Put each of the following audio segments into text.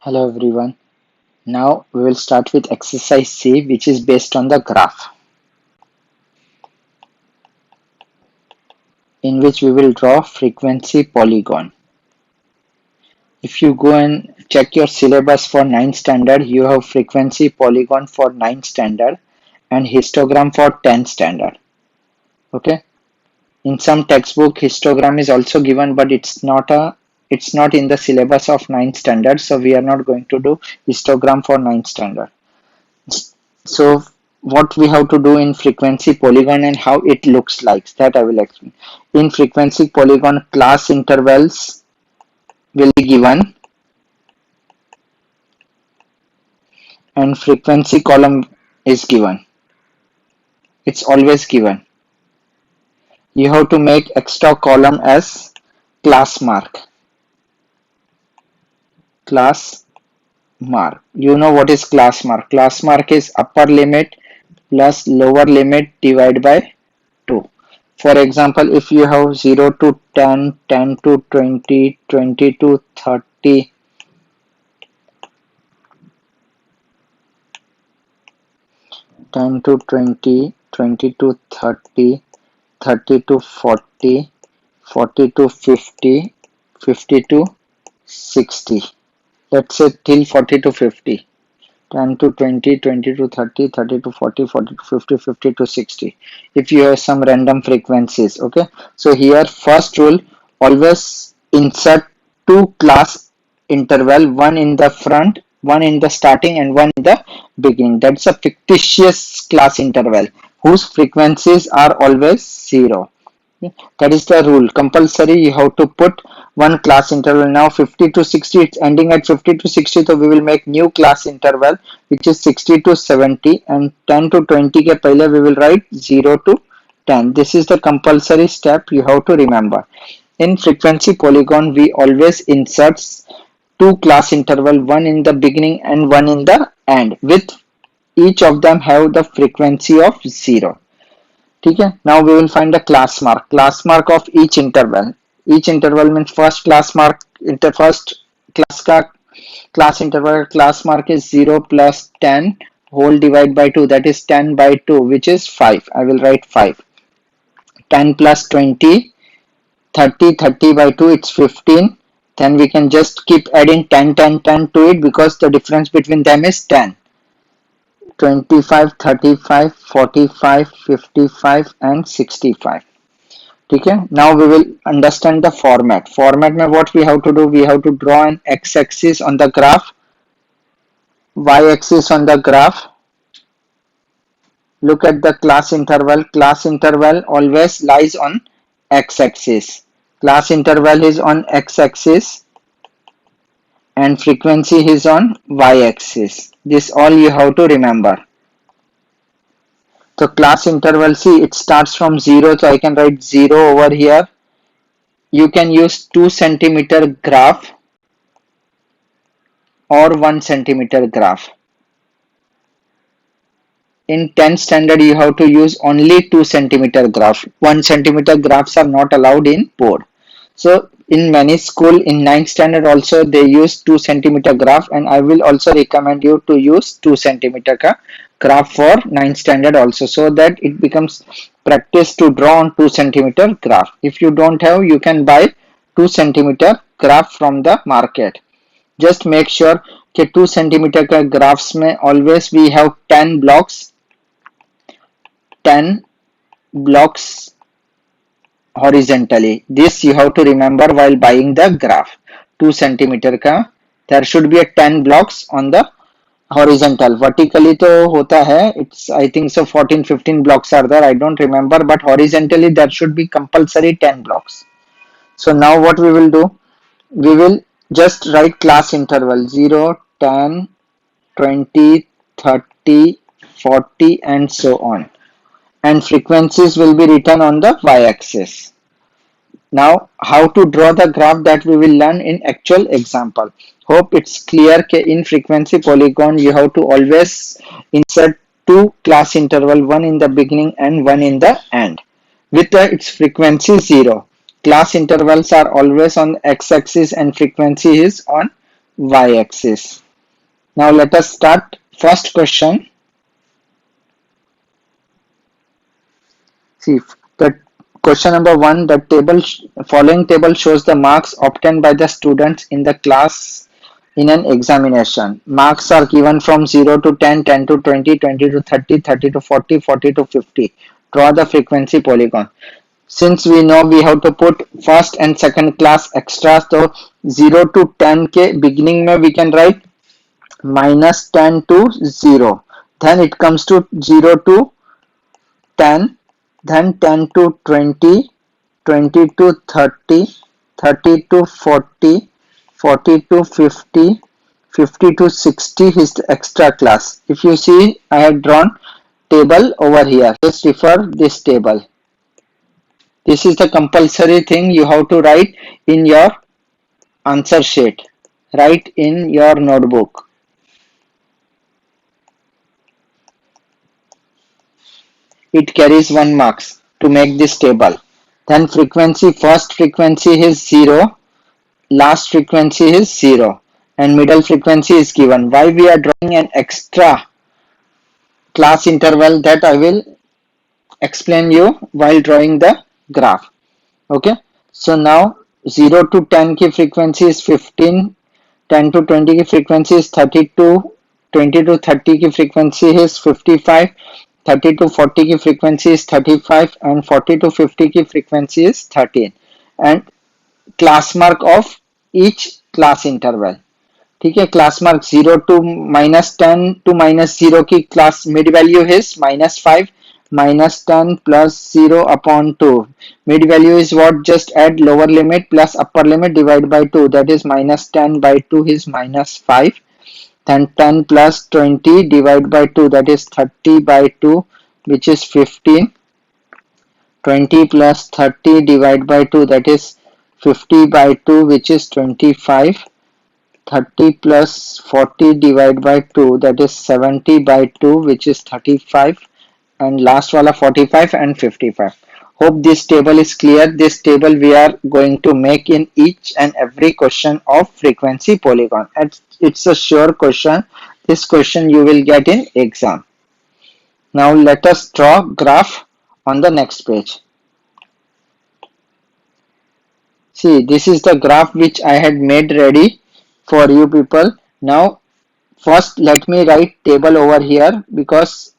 Hello everyone. Now we will start with exercise C, which is based on the graph, in which we will draw frequency polygon. If you go and check your syllabus for 9th standard, you have frequency polygon for 9th standard and histogram for 10th standard. Okay. In some textbook, histogram is also given, but it's not in the syllabus of 9th standard, so we are not going to do histogram for 9th standard. So what we have to do in frequency polygon and how it looks like, that I will explain. In frequency polygon, class intervals will be given and frequency column is given. It's always given. You have to make extra column as class mark. Class mark. You know what is class mark? Class mark is upper limit plus lower limit divided by 2. For example, if you have 0 to 10, 10 to 20, 20 to 30, 10 to 20, 20 to 30, 30 to 40, 40 to 50, 50 to 60. Let's say till 40 to 50. 10 to 20, 20 to 30, 30 to 40, 40 to 50, 50 to 60. If you have some random frequencies, okay. So here first rule, always insert two class interval, one in the front, one in the starting and one in the beginning. That's a fictitious class interval whose frequencies are always 0. That is the rule. Compulsory you have to put one class interval. Now 50 to 60, it's ending at 50 to 60, so we will make new class interval which is 60 to 70, and 10 to 20 ke pehle we will write 0 to 10. This is the compulsory step you have to remember. In frequency polygon we always insert two class interval, one in the beginning and one in the end, with each of them have the frequency of 0. ठीक है. Now we will find the class mark of each interval means first class mark, first class का class interval class mark is 0 plus 10 whole divide by 2, that is 10 by 2, which is 5. I will write 5. 10 plus 20, 30, 30 by 2, it's 15. Then we can just keep adding 10, 10, 10 to it because the difference between them is 10. 25, 35, 45, 55 and 65. ठीक है. Now we will understand the format. Format में what we have to do, we have to draw an x-axis on the graph, y-axis on the graph. Look at the class interval. Class interval always lies on x-axis. Class interval is on x-axis and frequency is on y-axis. This all you have to remember. So class interval, see, it starts from 0, so I can write 0 over here. You can use 2 centimeter graph or 1 centimeter graph. In 10th standard you have to use only 2 centimeter graph. 1 centimeter graphs are not allowed in board. So in many school in 9th standard also they use 2 centimeter graph, and I will also recommend you to use 2 centimeter ka graph for 9th standard also, so that it becomes practice to draw on 2 centimeter graph. If you don't have, you can buy 2 centimeter graph from the market. Just make sure कि 2 centimeter का graphs में always we have 10 blocks horizontally. This you have to remember while buying the graph. 2 centimeter का there should be a 10 blocks on the horizontal. Vertically तो होता है, it's I think so 14-15 blocks are there, I don't remember, but horizontally there should be compulsory 10 blocks. So now what we will do, we will just write class interval 0, 10, 20, 30, 40 and so on, and frequencies will be written on the y-axis. Now how to draw the graph, that we will learn in actual example. Hope it's clear that in frequency polygon you have to always insert two class interval, one in the beginning and one in the end, with its frequency 0. Class intervals are always on x-axis and frequency is on y-axis. Now let us start. First question. See, the question number one, the following table shows the marks obtained by the students in the class in an examination. Marks are given from 0 to 10, 10 to 20, 20 to 30, 30 to 40, 40 to 50. Draw the frequency polygon. Since we know we have to put first and second class extra, so 0 to 10 के beginning में we can write minus 10 to 0. Then it comes to 0 to 10, then 10 to 20, 20 to 30, 30 to 40, 40 to 50, 50 to 60 is the extra class. If you see, I have drawn table over here. Just refer this table. This is the compulsory thing you have to write in your answer sheet. Write in your notebook. It carries 1 marks to make this table. Then frequency, first frequency is 0, last frequency is 0 and middle frequency is given. Why we are drawing an extra class interval, that I will explain you while drawing the graph. Okay, so now 0 to 10 की frequency is 15, 10 to 20 की frequency is 32, 20 to 30 की frequency is 55, 30 to 40 की frequency is 35 and 40 to 50 की frequency is 13 and class mark of each class interval. ठीक है, class mark 0 to -10 to -0 की class mid value is -5, -10 plus 0 upon 2. Mid value is what? Just add lower limit plus upper limit divide by 2, that is -10 by 2 is -5. Then 10 plus 20 divide by 2, that is 30 by 2, which is 15. 20 plus 30 divide by 2, that is 50 by 2, which is 25. 30 plus 40 divided by 2, that is 70 by 2, which is 35, and last wala 45 and 55. Hope this table is clear. This table we are going to make in each and every question of frequency polygon. It's a sure question. This question you will get in exam. Now let us draw graph on the next page. See, this is the graph which I had made ready for you people. Now first let me write table over here because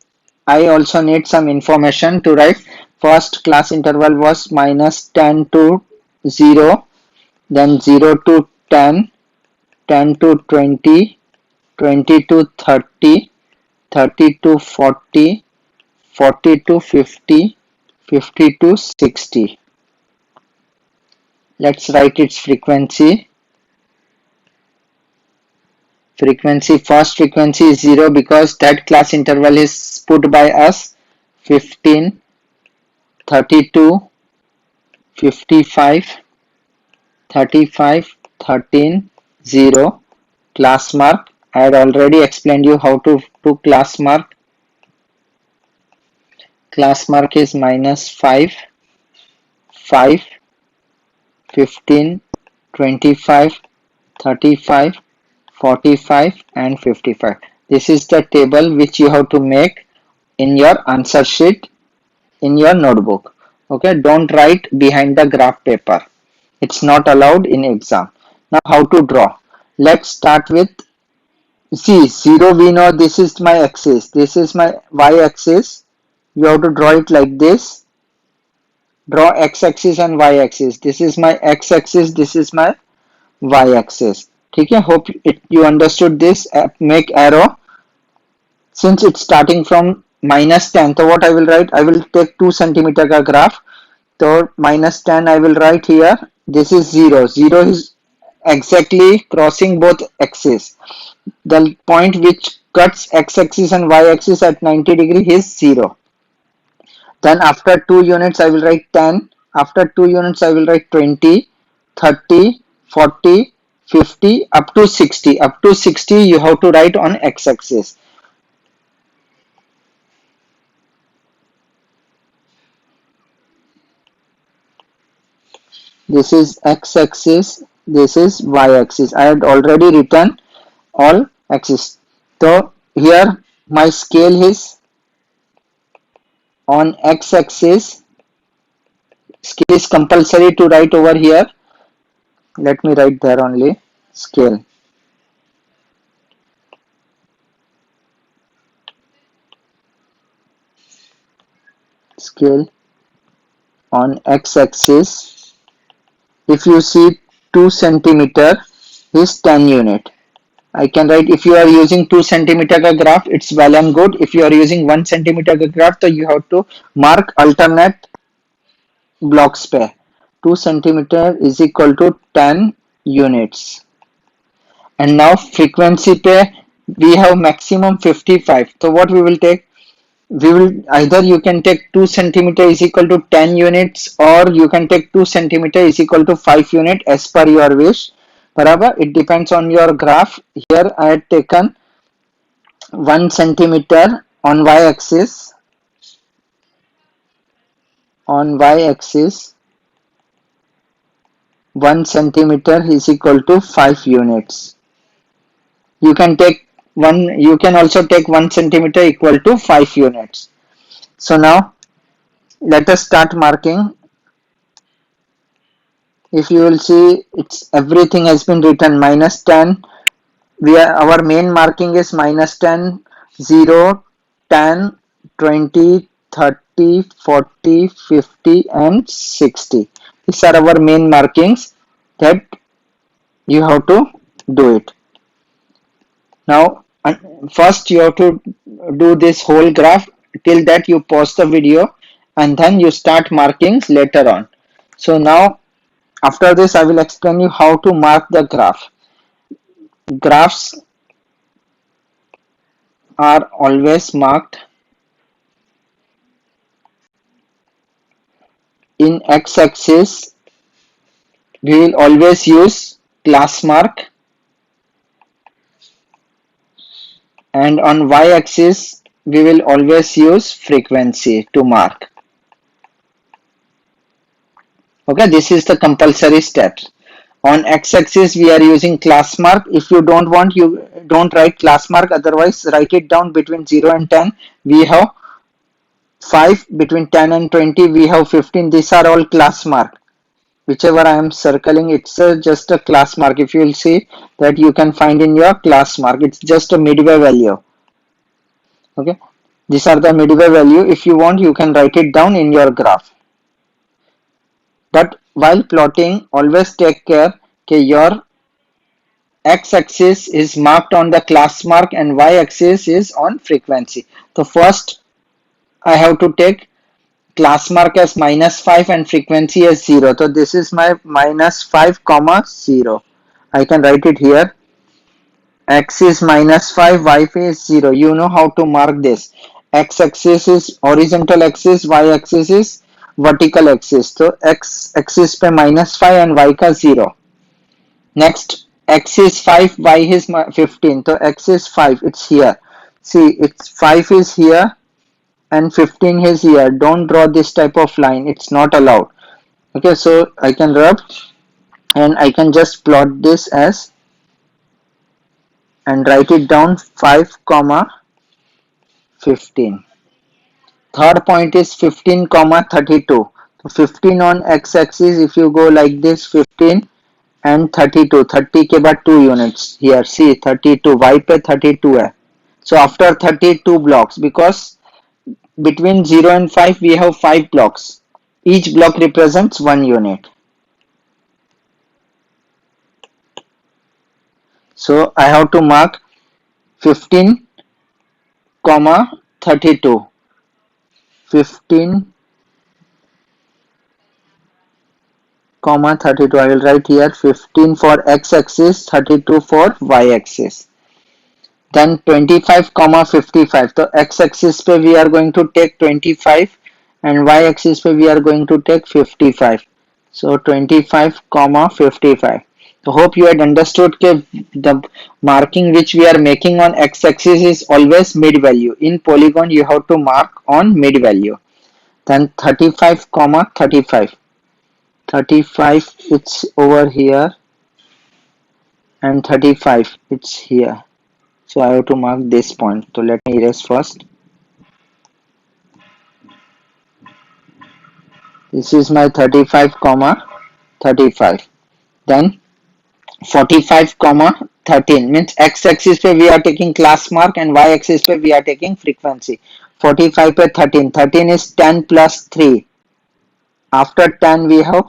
I also need some information to write. First class interval was -10 to 0, then 0 to 10, 10 to 20, 20 to 30, 30 to 40, 40 to 50, 50 to 60. Let's write its frequency. First frequency is 0 because that class interval is put by us. 15, 32, 55, 35, 13, 0. Class mark. I had already explained you how to do class mark. Class mark is -5, 5, 15, 25, 35, 45 and 55. This is the table which you have to make in your answer sheet in your notebook. Okay, don't write behind the graph paper. It's not allowed in exam. Now how to draw? Let's start with, see, 0 we know this is my axis, this is my y-axis. You have to draw it like this. Draw x-axis and y-axis. This is my x-axis, this is my y-axis. Okay, hope you understood this. Make arrow. Since it's starting from -10, so what I will write? I will take 2 centimeter ka graph. So -10 I will write here. This is 0. 0 is exactly crossing both axes. The point which cuts x-axis and y-axis at 90 degree is 0. Then after 2 units I will write 10. After 2 units I will write 20, 30, 40, 50 up to 60. Up to 60 you have to write on x-axis. This is x-axis. this is y-axis. I had already written all axis. So here my scale is on x-axis. Scale is compulsory to write over here. Let me write there only. Scale. Scale on x-axis. If you see 2 centimeter is 10 unit. I can write, if you are using 2 centimeter graph, it's well and good. If you are using 1 centimeter graph, so you have to mark alternate blocks पे. 2 centimeter is equal to 10 units. And now frequency पे we have maximum 55. So what we will take? We will either you can take 2 centimeter is equal to 10 units, or you can take 2 centimeter is equal to 5 unit as per your wish. Barabar, it depends on your graph. Here I had taken 1 centimeter on y-axis. On y-axis 1 centimeter is equal to 5 units. You can also take 1 centimeter equal to 5 units. So now let us start marking. If you will see, it's everything has been written -10. Our main marking is -10, 0, 10, 20, 30, 40, 50 and 60. These are our main markings that you have to do it. Now first you have to do this whole graph. Till that you pause the video and then you start markings later on. So now after this I will explain you how to mark the graph. Graphs are always marked in x-axis. We will always use class mark, and on y-axis we will always use frequency to mark. Okay, this is the compulsory steps. On x-axis we are using class mark. If you don't want, you don't write class mark, otherwise write it down. Between 0 and 10 we have 5, between 10 and 20 we have 15. These are all class mark. Whichever I am circling, it's just a class mark. If you will see that, you can find in your class mark, it's just a midway value. Okay, these are the midway value. If you want, you can write it down in your graph. But while plotting, always take care that your x-axis is marked on the class mark and y-axis is on frequency. So first I have to take class mark as -5 and frequency as 0. So this is my -5, 0. I can write it here. X is -5, y is 0. You know how to mark this. X axis is horizontal axis, y axis is vertical axis. So x axis पे -5 and y का 0. Next, x is 5, y is 15. So x is 5, it's here. See, it's 5 is here and 15 is here. Don't draw this type of line, it's not allowed. Okay, so I can rub and I can just plot this as and write it down 5, 15. Third point is 15, 32. So 15 on x-axis, if you go like this, 15 and 32. 30 के बाद 2 units. Here, see 32. Y पे 32 है. So after 32 blocks, because between 0 and 5 we have 5 blocks. Each block represents 1 unit. So I have to mark 15, 32. 15, 32. I will write here 15 for x-axis, 32 for y-axis. Then 25, 55. So x-axis पे we are going to take 25 and y-axis पे we are going to take 55. So 25, 55. So hope you had understood that the marking which we are making on x-axis is always mid value. In polygon you have to mark on mid value. Then 35, 35. 35, it's over here. and 35, it's here. So I have to mark this point. So let me erase first. This is my 35 comma 35. Then 45 comma 13 means x-axis पे we are taking class mark and y-axis पे we are taking frequency. 45 पे 13. 13 is 10 plus 3. After 10 we have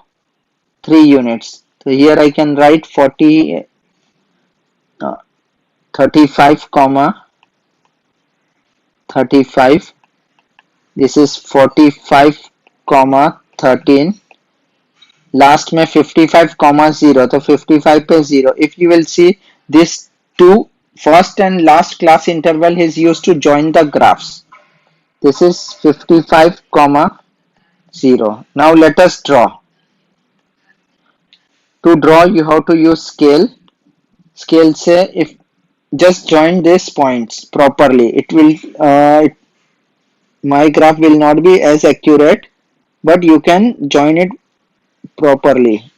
3 units. So here I can write 35 comma 35. This is 45 comma 13. Last में 55 comma 0 तो 55 पे 0. If you will see this two first and last class interval is used to join the graphs. This is 55 comma 0. Now let us draw. To draw you have to use scale. Scale say if just join these points properly, it will my graph will not be as accurate, but you can join it properly.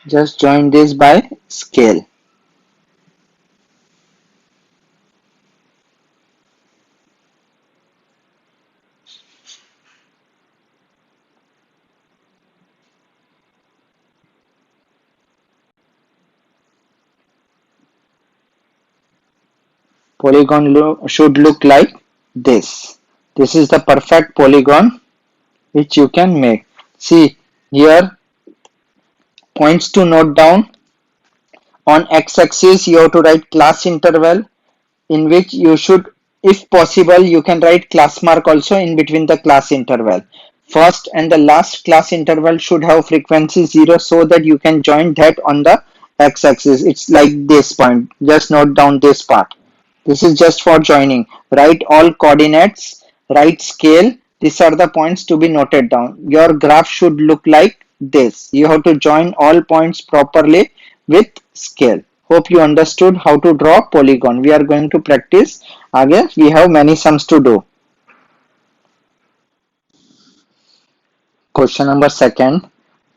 Just join this by scale. Polygon should look like this. This is the perfect polygon which you can make. See here, points to note down. On x-axis you have to write class interval, in which you should, if possible, you can write class mark also in between the class interval. First and the last class interval should have frequency 0 so that you can join that on the x-axis. It's like this point. Just note down this part. This is just for joining. Write all coordinates, write scale. These are the points to be noted down. Your graph should look like this. You have to join all points properly with scale. Hope you understood how to draw polygon. We are going to practice. Again, we have many sums to do. Question number second.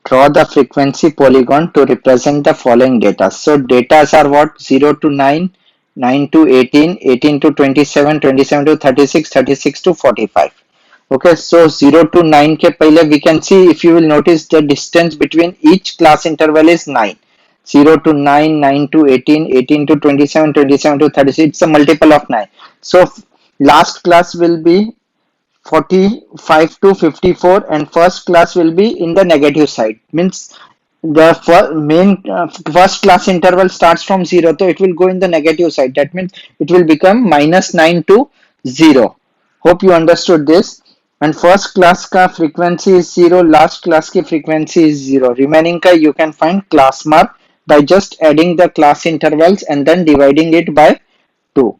Draw the frequency polygon to represent the following data. So data are what? 0 to 9, 9 to 18, 18 to 27, 27 to 36, 36 to 45. Okay, so 0 to 9 ke pehle we can see, if you will notice, the distance between each class interval is 9. 0 to 9, 9 to 18, 18 to 27, 27 to 36. It's a multiple of 9. So last class will be 45 to 54 and first class will be in the negative side, means the first class interval starts from 0, so it will go in the negative side. That means it will become minus 9 to 0. Hope you understood this. And first class ka frequency is 0, last class ki frequency is 0. Remaining ka you can find class mark by just adding the class intervals and then dividing it by 2.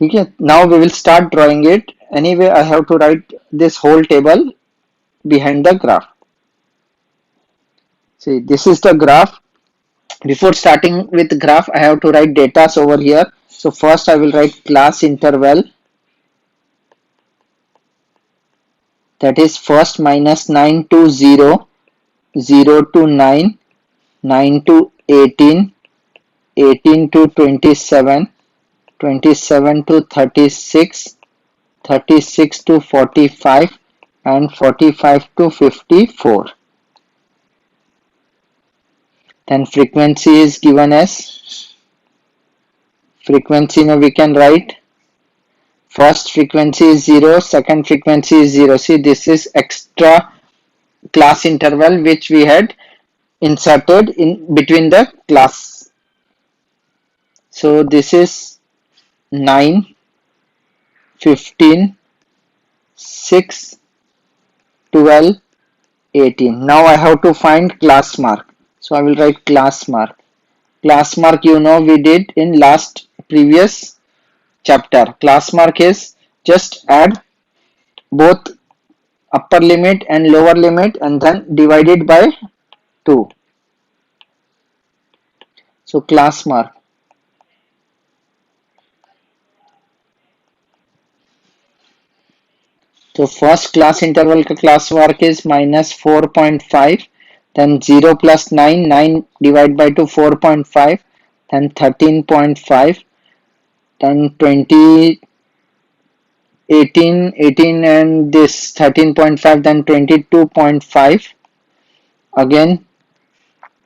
Okay, now we will start drawing it. Anyway, I have to write this whole table behind the graph. See, this is the graph. Before starting with graph, I have to write data over here. So first I will write class interval, that is first minus 9 to 0, 0 to 9, 9 to 18, 18 to 27, 27 to 36, 36 to 45 and 45 to 54. Then frequency is given as, frequency we can write first frequency is 0, second frequency is 0. See, this is extra class interval which we had inserted in between the class. So this is 9, 15, 6, 12, 18. Now I have to find class mark. So I will write class mark. Class mark, you know, we did in last previous chapter. Class mark is just add both upper limit and lower limit and then divide it by 2. So class mark. So first class interval का class mark is minus 4.5, then 0 plus 9, 9 divided by 2, 4.5, then 13.5, then 20, 18, 18 and this 13.5, then 22.5. Again,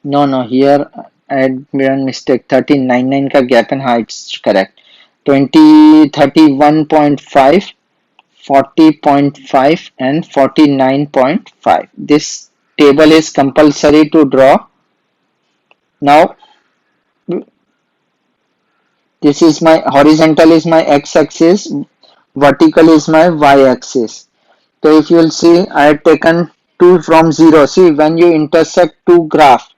no, here I had made a mistake. 13, 9 का gap and it's correct. 20, 31.5, 40.5 and 49.5. This table is compulsory to draw. Now this is my horizontal is my x-axis, vertical is my y-axis. So if you will see, I have taken 2 from 0. See, when you intersect two graphs,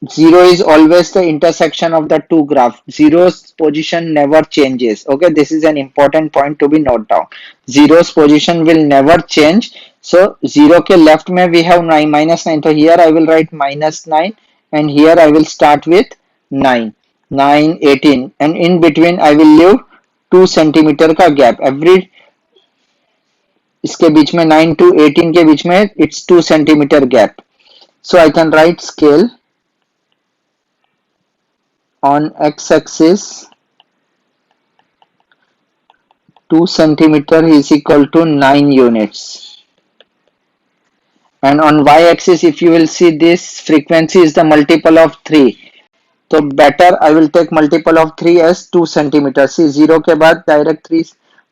0 is always the intersection of the two graphs. Zero's position never changes. Okay, this is an important point to be noted down. Zero's position will never change. So 0 ke left mein we have 9, minus 9. So here I will write minus 9 and here I will start with 9, 9, 18 and in between I will leave 2 centimeter का gap. Every इसके बीच में 9 to 18 के बीच में it's 2 centimeter gap. So I can write scale on x-axis 2 centimeter is equal to 9 units, and on y-axis if you will see this frequency is the multiple of 3, so better I will take multiple of 3 as 2 centimeter. See 0 के बाद direct 3,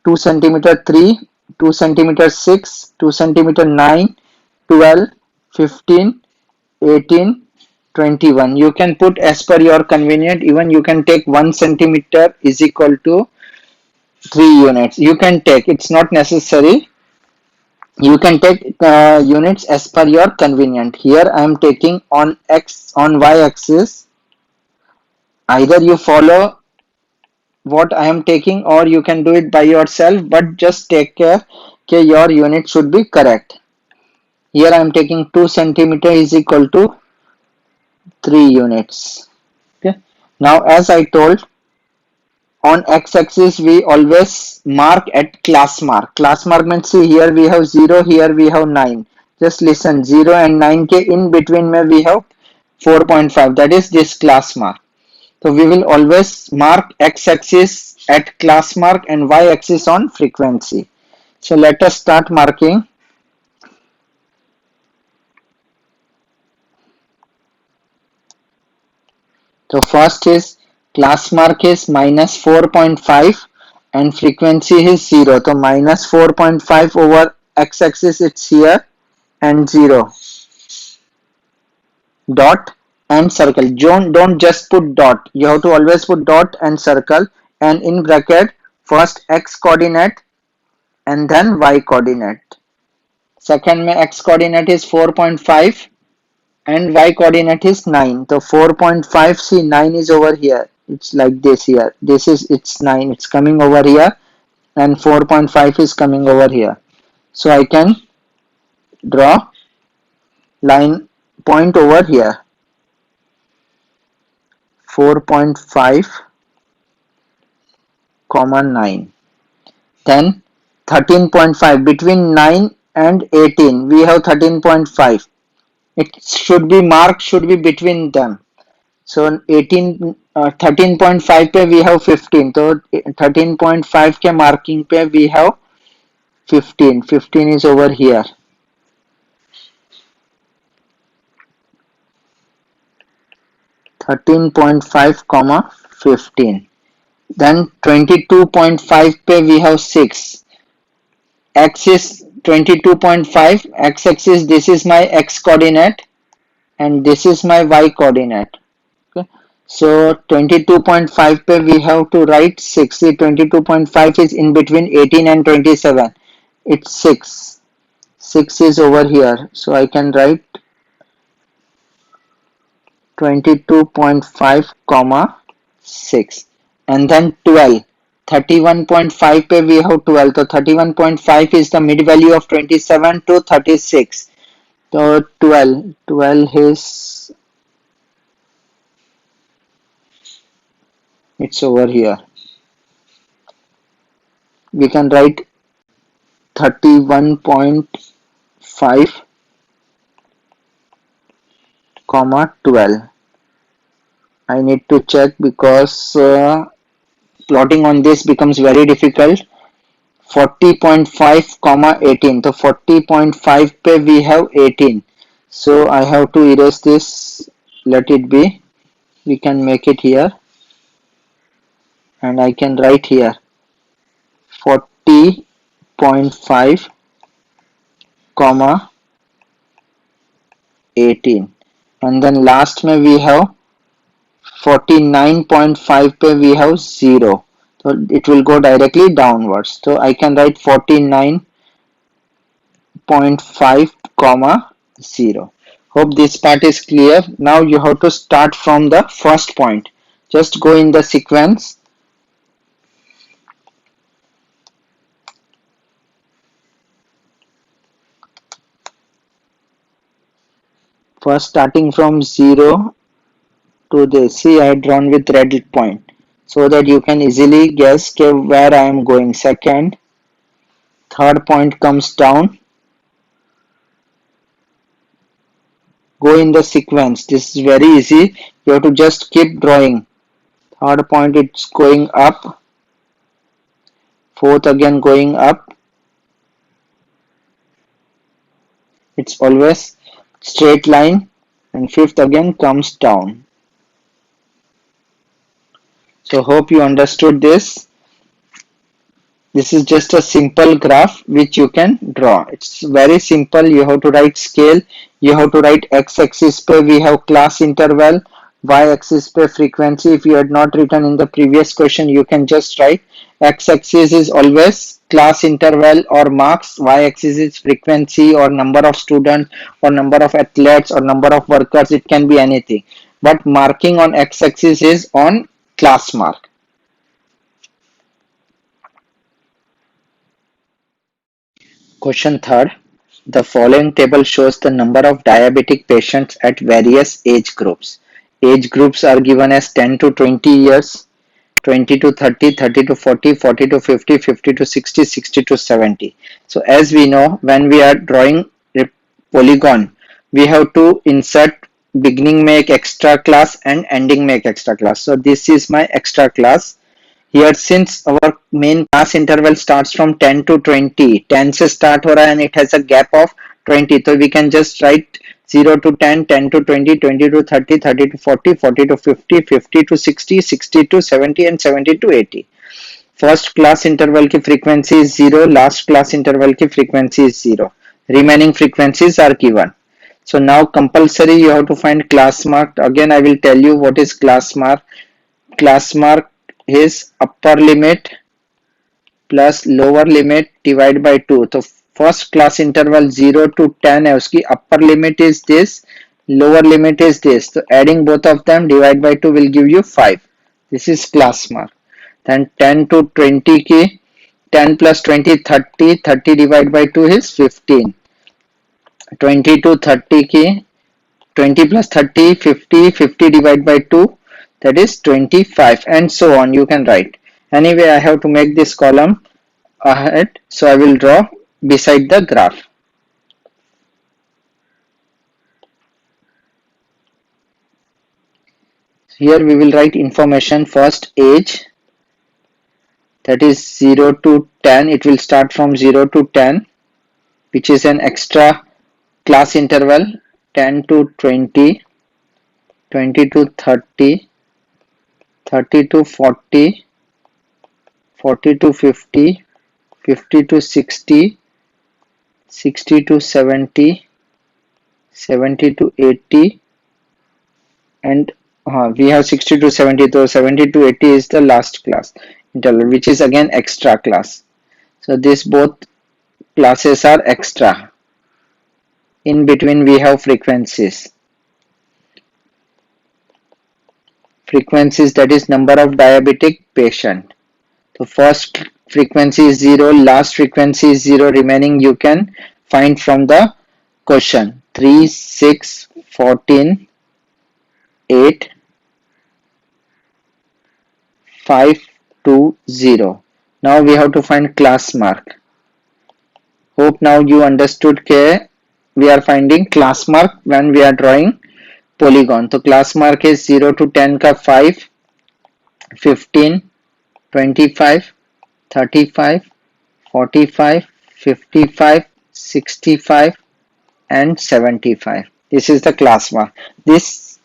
2 centimeter 3, 2 centimeter 6, 2 centimeter 9, 12, 15, 18, 21. You can put as per your convenient. Even you can take 1 centimeter is equal to 3 units. You can take, it's not necessary. You can take units as per your convenient. Here I am taking on y axis. Either you follow what I am taking or you can do it by yourself, but just take care that your unit should be correct. Here I am taking 2 centimeter is equal to 3 units. Okay. Now as I told, on x-axis we always mark at class mark. Class mark means, see here we have 0, here we have 9. Just listen, 0 and 9 ke in between mein we have 4.5, that is this class mark. So we will always mark x-axis at class mark and y-axis on frequency. So let us start marking. So first is class mark is minus 4.5 and frequency is 0. So minus 4.5 over x-axis it's here and 0. Dot and circle. Don't just put dot. You have to always put dot and circle and in bracket first x coordinate and then y coordinate. Second mein x coordinate is 4.5 and y coordinate is 9. So 4.5, see 9 is over here. It's like this here. This is it's 9. It's coming over here and 4.5 is coming over here. So I can draw line point over here. 4.5 comma 9. Then 13.5 between 9 and 18 we have 13.5. It should be marked should be between them. So 13.5 पे we have 15. So 13.5 के marking पे we have 15. 15 is over here. 13.5 comma 15. Then 22.5 पे we have 6. X is 22.5. X-axis, this is my x coordinate and this is my y coordinate. Okay. So 22.5 pe we have to write 6. See 22.5 is in between 18 and 27. It's 6. 6 is over here. So I can write 22.5 comma 6, and then 12. 31.5 पे we have 12, so 31.5 is the mid value of 27 to 36. So 12 is, it's over here. We can write 31.5 comma 12. I need to check because plotting on this becomes very difficult. 40.5 comma 18, so 40.5 पे we have 18, so I have to erase this. Let it be. We can make it here, and I can write here 40.5 comma 18, and then last में we have 49.5 पे we have 0, so it will go directly downwards, so I can write 49.5 comma 0. Hope this part is clear. Now you have to start from the first point. Just go in the sequence. First starting from 0 to this. See, I had drawn with red point so that you can easily guess where I am going. Second, third point comes down. Go in the sequence. This is very easy. You have to just keep drawing. Third point, it's going up. Fourth again going up. It's always straight line, and fifth again comes down. So hope you understood this. This is just a simple graph which you can draw. It's very simple. You have to write scale. You have to write x-axis पे we have class interval, y-axis पे frequency. If you had not written in the previous question, you can just write x-axis is always class interval or marks, y-axis is frequency or number of students or number of athletes or number of workers. It can be anything. But marking on x-axis is on class mark. Question third. The following table shows the number of diabetic patients at various age groups. Age groups are given as 10 to 20 years, 20 to 30, 30 to 40, 40 to 50, 50 to 60, 60 to 70. So as we know, when we are drawing a polygon, we have to insert beginning make extra class and ending make extra class. So this is my extra class. Here since our main class interval starts from 10 to 20, 10 से start हो रहा है and it has a gap of 20, so we can just write 0 to 10, 10 to 20, 20 to 30, 30 to 40, 40 to 50, 50 to 60, 60 to 70 and 70 to 80. First class interval की frequency is 0, last class interval की frequency is 0. Remaining frequencies are given. So now compulsory you have to find class mark. Again I will tell you what is class mark. Class mark is upper limit plus lower limit divided by 2. So first class interval 0 to 10 है, उसकी upper limit is this, lower limit is this. So adding both of them divide by 2 will give you 5. This is class mark. Then 10 to 20 की 10 plus 20 30, 30 divided by 2 is 15. 20 to 30 की 20 plus 30, 50, 50 divided by 2, that is 25, and so on you can write. Anyway, I have to make this column ahead, so I will draw beside the graph. Here we will write information. First age, that is 0 to 10. It will start from 0 to 10, which is an extra class interval. 10 to 20, 20 to 30, 30 to 40, 40 to 50, 50 to 60, 60 to 70, 70 to 80, and we have 60 to 70, so 70 to 80 is the last class interval, which is again extra class. So these both classes are extra. In between we have frequencies. frequencies, that is number of diabetic patient. So first frequency is 0, last frequency is 0, remaining you can find from the question. 3, 6, 14, 8, 5, 2, 0. Now we have to find class mark. Hope now you understood that we are finding class mark when we are drawing polygon. So class mark is 0 to 10 ka 5, 15, 25, 35, 45, 55, 65 and 75. This is the class mark. This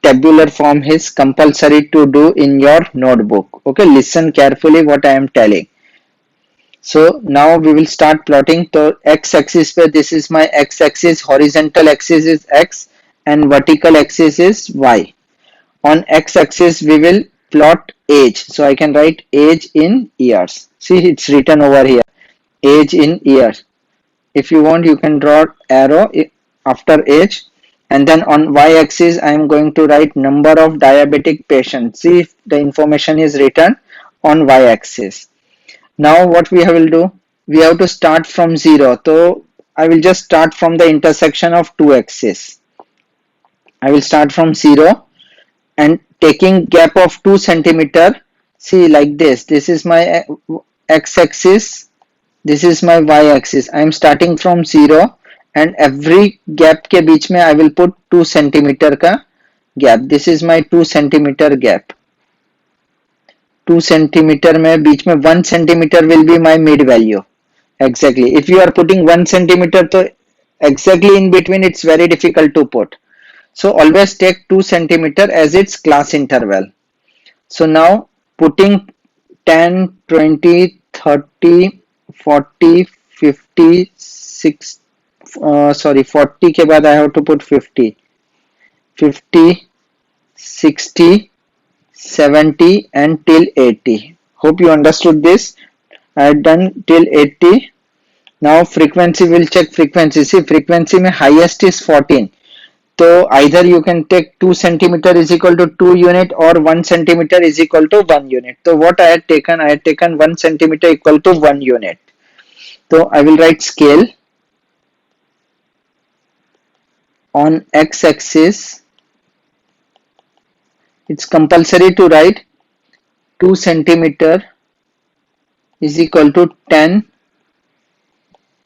tabular form is compulsory to do in your notebook. Okay, listen carefully what I am telling. So now we will start plotting. So x-axis where this is my x-axis, horizontal axis is x and vertical axis is y. On x-axis we will plot age. So I can write age in years. See, it's written over here, age in years. If you want, you can draw arrow after age, and then on y-axis I am going to write number of diabetic patients. See if the information is written on y-axis. Now what we will do, we have to start from 0. So I will just start from the intersection of two axes. I will start from 0 and taking gap of 2 centimeter. See, like this is my x-axis, this is my y-axis. I am starting from 0 and every gap के बीच में I will put 2 centimeter का gap. This is my 2 centimeter gap. 2 centimeter में बीच में 1 centimeter will be my mid value. Exactly. If you are putting 1 centimeter, तो exactly in between it's very difficult to put. So always take 2 centimeter as its class interval. So now putting 10, 20, 30, 40, 50, 40 के बाद I have to put 50, 50, 60, 70 and till 80. Hope you understood this. I have done till 80. Now frequency, will check frequency. See, frequency में highest is 14. So either you can take 2 centimeter is equal to 2 unit or 1 centimeter is equal to 1 unit. So what I had taken 1 centimeter equal to 1 unit. So I will write scale. On x-axis, it's compulsory to write 2 centimeter is equal to 10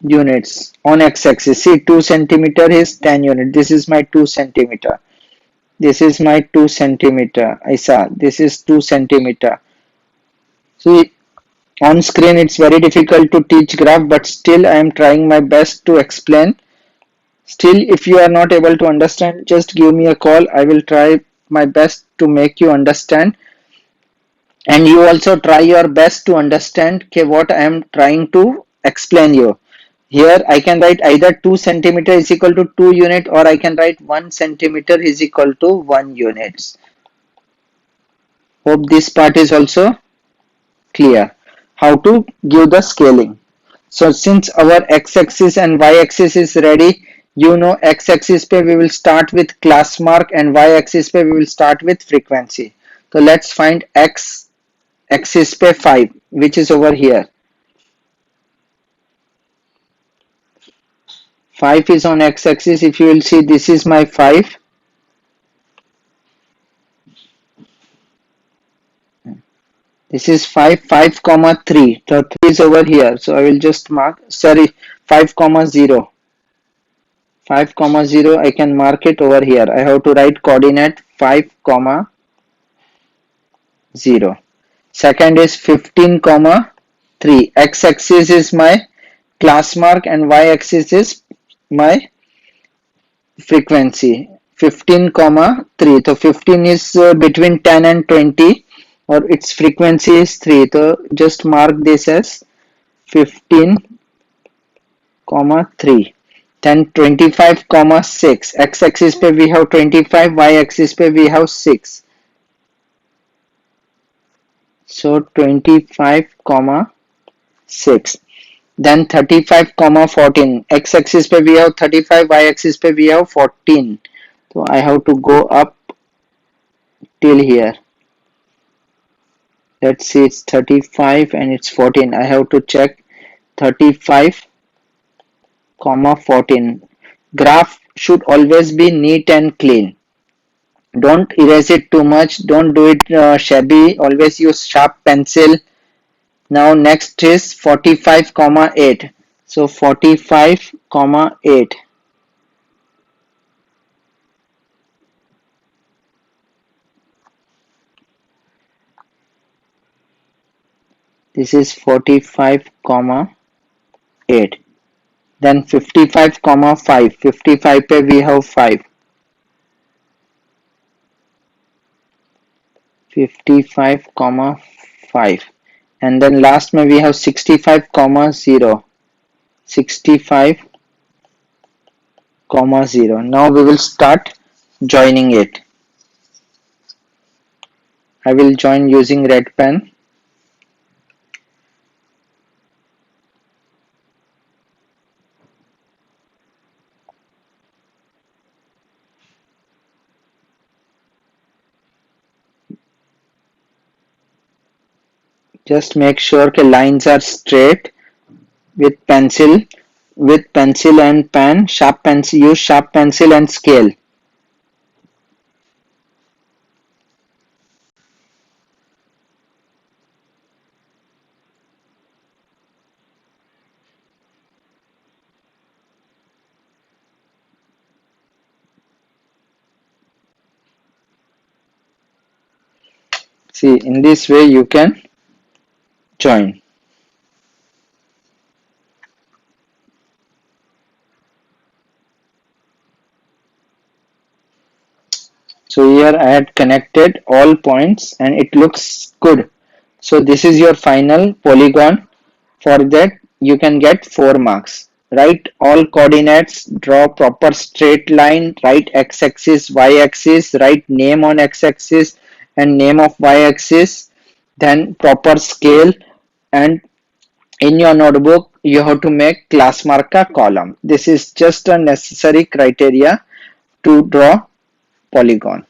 units on x-axis. See, 2 centimeter is 10 unit. This is my 2 centimeter. This is my 2 centimeter. This is 2 centimeter. See, on screen it's very difficult to teach graph, but still I am trying my best to explain. Still, if you are not able to understand, just give me a call. I will try my best to make you understand. And you also try your best to understand what I am trying to explain you. Here I can write either 2 centimeter is equal to 2 unit or I can write 1 centimeter is equal to 1 units. Hope this part is also clear. How to give the scaling. So since our x-axis and y-axis is ready, you know x-axis pe we will start with class mark and y-axis pe we will start with frequency. So let's find x-axis pe 5, which is over here. 5 is on x-axis. If you will see, this is my 5. This is 5, 5 comma 3. So 3 is over here. So I will just mark, 5 comma 0. 5 comma 0, I can mark it over here. I have to write coordinate 5 comma 0. Second is 15 comma 3. X-axis is my class mark and y-axis is my frequency. 15 comma 3. So 15 is between 10 and 20, or its frequency is 3. So just mark this as 15 comma 3. Then 25 comma 6. X-axis pe we have 25, y-axis pe we have 6. So 25 comma 6. Then 35 comma 14. X-axis pe we have 35, y-axis pe we have 14. So I have to go up till here. Let's see, it's 35 and it's 14. I have to check 35 comma 14. Graph should always be neat and clean. Don't erase it too much. Don't do it shabby. Always use sharp pencil. Now next is 45 comma 8. So 45 comma 8. This is 45 comma 8. Then 55 comma 5. 55 pe we have 5. 55 comma 5. And then last mein we have 65 comma 0. 65 comma 0. Now we will start joining it. I will join using red pen. Just make sure the lines are straight with pencil and pen. Sharp pencil, use sharp pencil and scale. See, in this way you can join. So here I had connected all points and it looks good. So this is your final polygon. For that you can get 4 marks. Write all coordinates, draw proper straight line, write x-axis, y-axis, write name on x-axis and name of y-axis, then proper scale, and in your notebook you have to make class marker column. This is just a necessary criteria to draw polygon.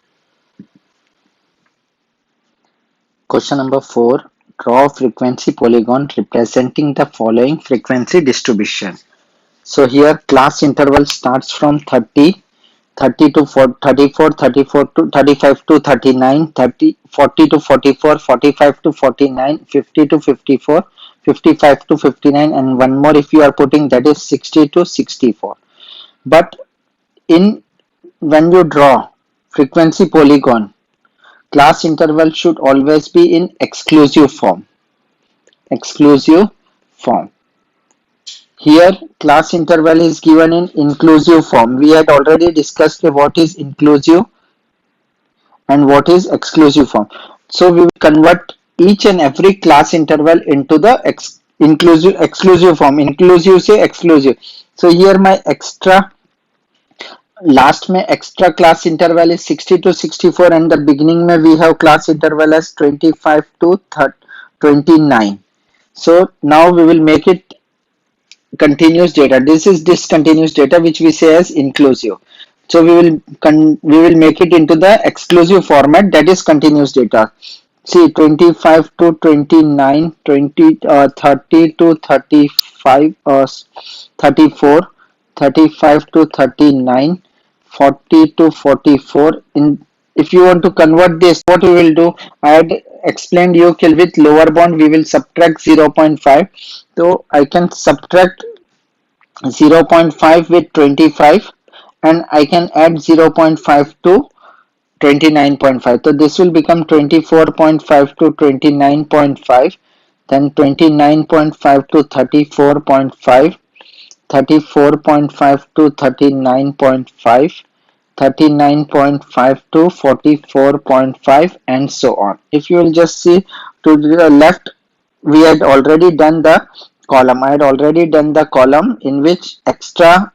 Question number 4. Draw a frequency polygon representing the following frequency distribution. So here class interval starts from 30, 30 to 34, 34 to 35 to 39, 30, 40 to 44, 45 to 49, 50 to 54, 55 to 59, and one more if you are putting, that is 60 to 64. But when you draw frequency polygon, class interval should always be in exclusive form. Exclusive form. Here class interval is given in inclusive form. We had already discussed what is inclusive and what is exclusive form. So we will convert each and every class interval into the exclusive form. Inclusive say exclusive. So here my extra last में extra class interval is 60 to 64 and the beginning में we have class interval as 25 to 29. So now we will make it continuous data. This is discontinuous data which we say as inclusive. So we will make it into the exclusive format, that is continuous data. See, 25 to 29, 30 to 35, 34, 35 to 39, 40 to 44. If you want to convert this, what we will do, I had explained you with lower bound we will subtract 0.5. So I can subtract 0.5 with 25 and I can add 0.5 to 29.5. So this will become 24.5 to 29.5, then 29.5 to 34.5, 34.5 to 39.5, 39.5 to 44.5, and so on. If you will just see to the left, we had already done the column. I had already done the column in which extra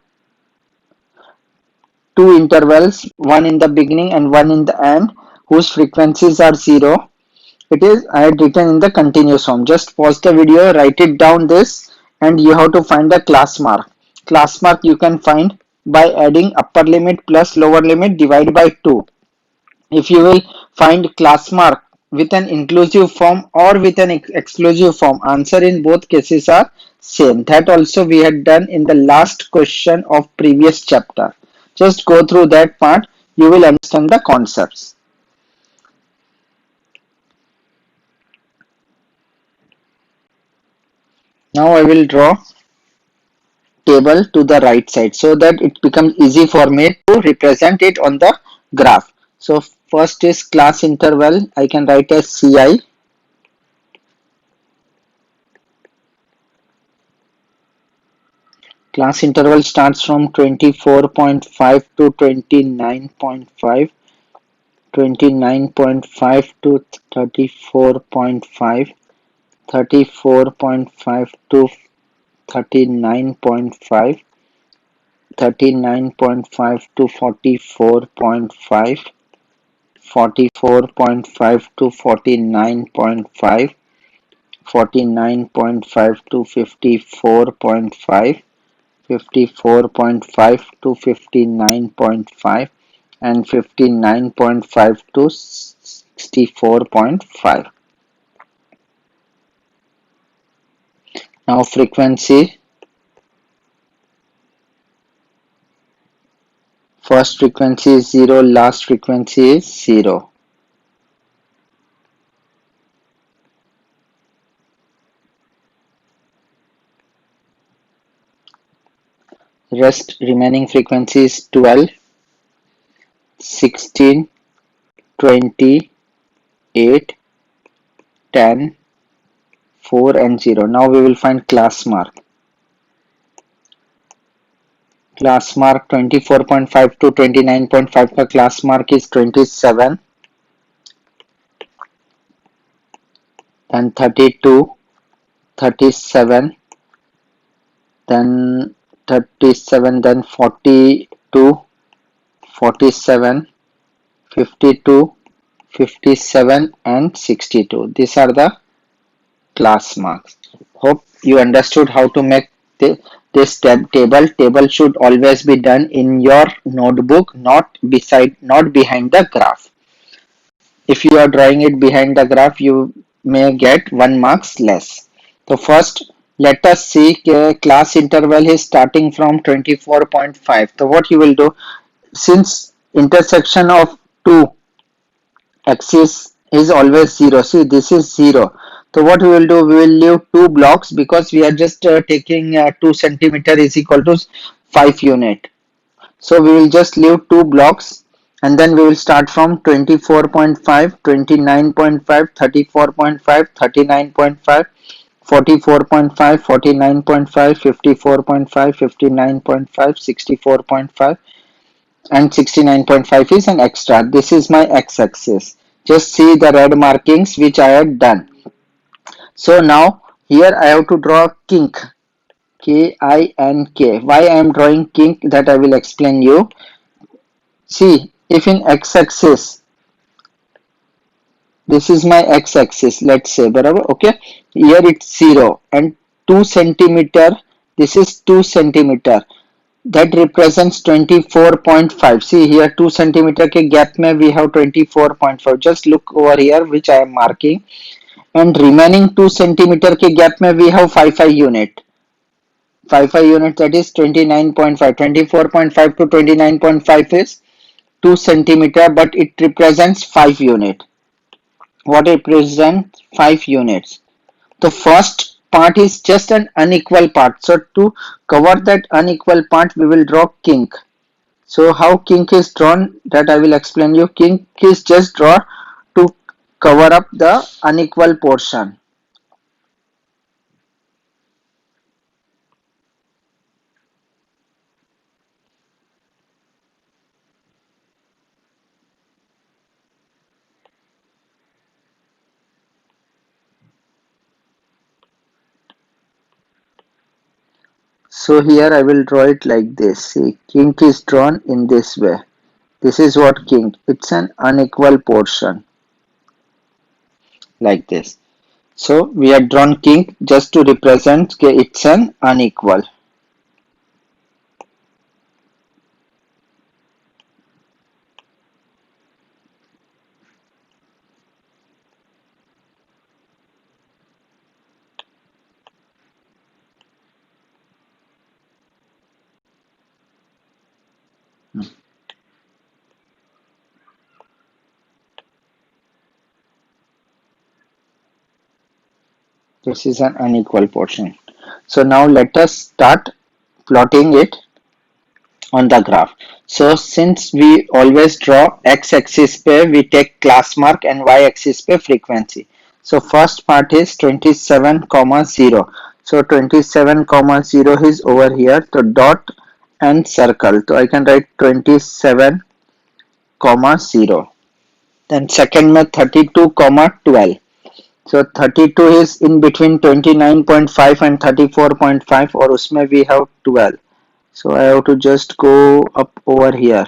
two intervals, one in the beginning and one in the end, whose frequencies are 0. It is I had written in the continuous form. Just pause the video, write it down this, and you have to find the class mark. Class mark you can find by adding upper limit plus lower limit divided by 2. If you will Find class mark with an inclusive form or with an exclusive form. Answer in both cases are same. That also we had done in the last question of previous chapter. Just go through that part. You will understand the concepts. Now I will draw table to the right side so that it becomes easy for me to represent it on the graph. So first is class interval. I can write as Ci. Class interval starts from 24.5 to 29.5, 29.5 to 34.5, 34.5 to 39.5, 39.5 to 44.5, 44.5 to 49.5, 49.5 to 54.5, 54.5 to 59.5, and 59.5 to 64.5. Now frequency. First frequency is 0, last frequency is 0. Rest remaining frequency is 12, 16, 20, 8, 10, 4 and 0. Now we will find class mark. Class mark 24.5 to 29.5 का class mark is 27, then 32, 37, then 37, then 42, 47, 52, 57 and 62. These are the class marks. Hope you understood how to make this table. Table should always be done in your notebook, not behind the graph. If you are drawing it behind the graph, you may get 1 marks less. So first, let us see class interval is starting from 24.5. So what you will do, since intersection of two axis is always 0. See, this is 0. So what we will do, we will leave two blocks because we are just taking 2 centimeter is equal to 5 unit. So we will just leave two blocks and then we will start from 24.5, 29.5, 34.5, 39.5, 44.5, 49.5, 54.5, 59.5, 64.5 and 69.5 is an extra. This is my x-axis. Just see the red markings which I had done. So now here I have to draw kink. K-I-N-K. Why I am drawing kink, that I will explain you. See, if in x-axis, this is my x-axis, let's say, okay, here it's 0 and 2 centimeter, this is 2 centimeter, that represents 24.5. See here 2 centimeter के gap में we have 24.5. Just look over here which I am marking, and remaining 2 centimeter के gap में we have 5 unit. 5 unit, that is 29.5. 24.5 to 29.5 is 2 centimeter, but it represents 5 unit. What it represents? 5 units. The first part is just an unequal part. So to cover that unequal part, we will draw kink. So how kink is drawn, that I will explain you. Kink is just drawn to cover up the unequal portion. So here I will draw it like this. See, kink is drawn in this way. This is what kink. It's an unequal portion like this. So we have drawn kink just to represent it's an unequal. This is an unequal portion. So now let us start plotting it on the graph. So since we always draw x-axis पे we take class mark and y-axis पे frequency. So first part is 27, 0. So 27, 0 is over here. So dot and circle. So I can write 27, 0. Then second में 32, 12. So 32 is in between 29.5 and 34.5 और उसमें we have 12. So I have to just go up over here.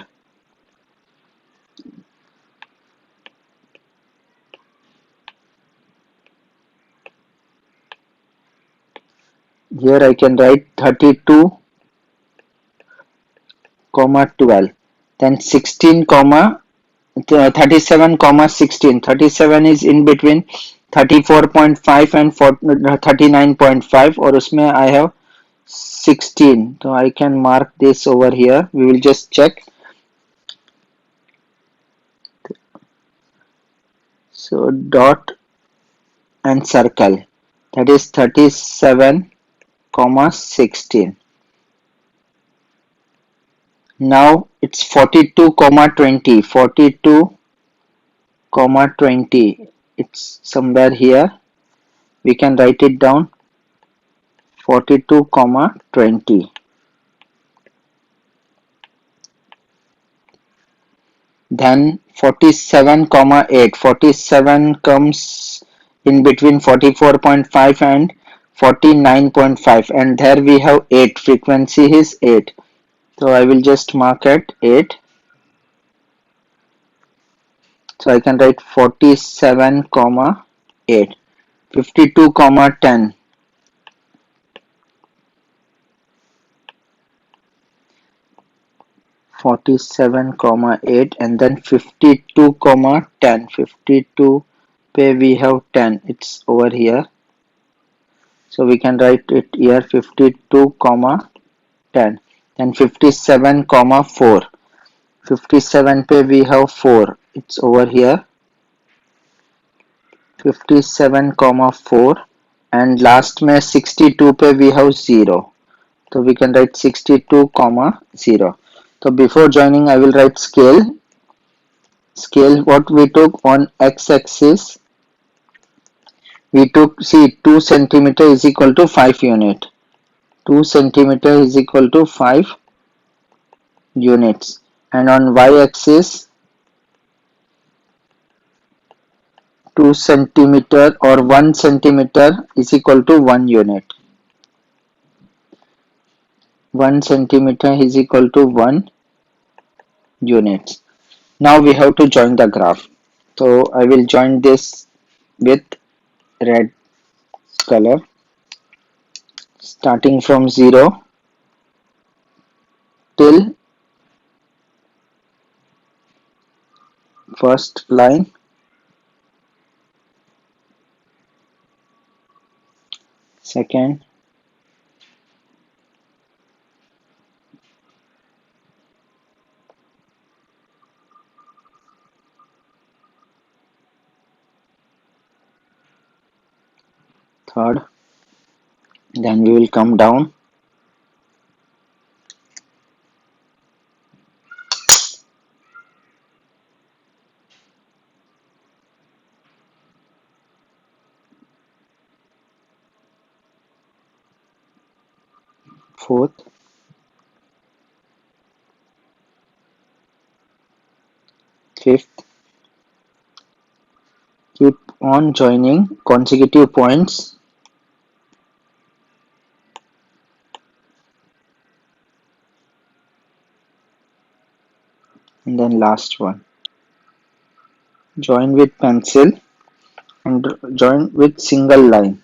Here I can write 32, 12. Then 16, 37, 16. 37 is in between 34.5 and 39.5 और उसमें I have 16. So I can mark this over here. We will just check. So dot and circle. That is 37, 16. Now it's 42, 20. 42, 20. It's somewhere here. We can write it down. 42, 20. Then 47, 8. 47 comes in between 44.5 and 49.5, and there we have 8. Frequency is 8. So I will just mark at 8. So I can write 47, 8. 52, 10. 47, 8, and then 52, 10. 52 पे we have 10. It's over here. So we can write it here 52, 10. Then 57, 4. 57 पे we have 4. It's over here. 57, 4. And last में 62 पे we have 0. So we can write 62, 0. So before joining I will write scale. Scale what we took on x-axis. We took, see, 2 centimeter is equal to 5 unit. 2 centimeter is equal to 5 units. And on y-axis 2 centimeter or 1 centimeter is equal to 1 unit. 1 centimeter is equal to 1 units. Now we have to join the graph. So I will join this with red color, starting from 0 till first line, second, third, then we will come down, fourth, fifth. Keep on joining consecutive points, and then last one. Join with pencil and join with single line.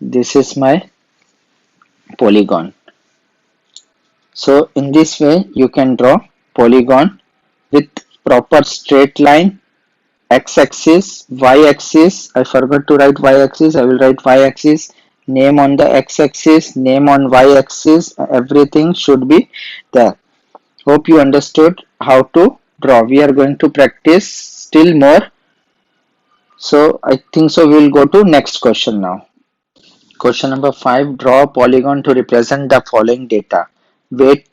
This is my polygon. So in this way you can draw polygon with proper straight line, x-axis, y-axis. I forgot to write y-axis. I will write y-axis, name on the x-axis, name on y-axis, everything should be there. Hope you understood how to draw. We are going to practice still more. So I think so we'll go to next question now. Question number 5. Draw a polygon to represent the following data. Weight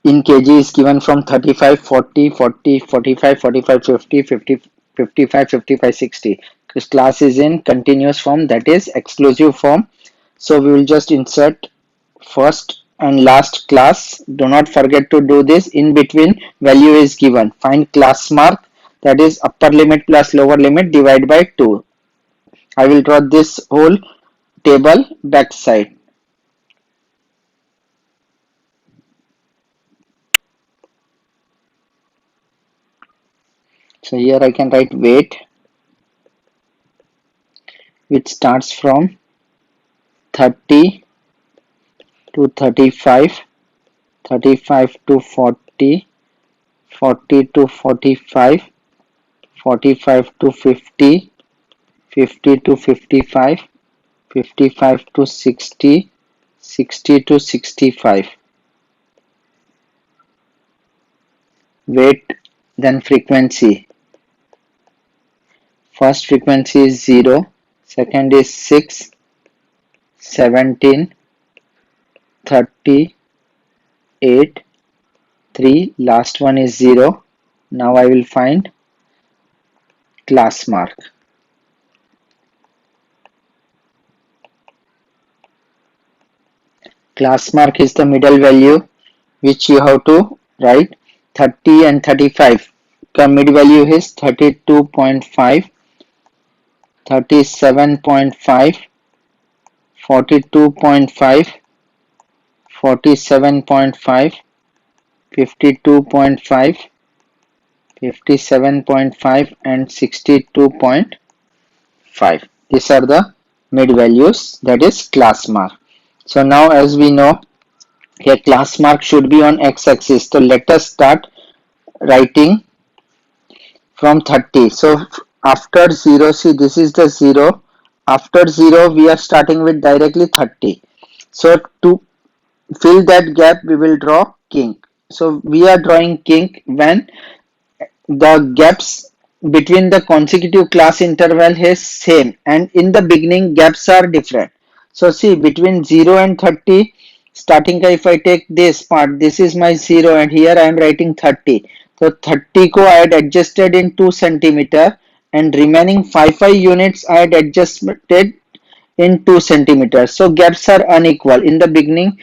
in kg is given from 35, 40, 40, 45, 45, 50, 50, 55, 55, 60. This class is in continuous form, that is exclusive form. So we will just insert first and last class. Do not forget to do this. In between value is given. Find class mark, that is upper limit plus lower limit, divide by 2. I will draw this whole table backside. So here I can write weight, which starts from 30 to 35, 35 to 40, 40 to 45, 45 to 50, 50 to 55, 55 to 60, 60 to 65. Weight, then frequency. First frequency is 0, second is 6, 17, 30, 8, 3, last one is 0. Now I will find class mark. Class mark is the middle value which you have to write. 30 and 35. The mid value is 32.5, 37.5, 42.5, 47.5, 52.5, 57.5 and 62.5. These are the mid values, that is class mark. So now as we know, here class mark should be on x-axis. So let us start writing from 30. So after 0, see this is the 0. After 0 we are starting with directly 30. So to fill that gap we will draw kink. So we are drawing kink when the gaps between the consecutive class interval is same and in the beginning gaps are different. So see between 0 and 30, starting if I take this part, this is my 0 and here I am writing 30. So 30 ko I had adjusted in 2 centimeter and remaining 5 units I had adjusted in 2 centimeters. So gaps are unequal. In the beginning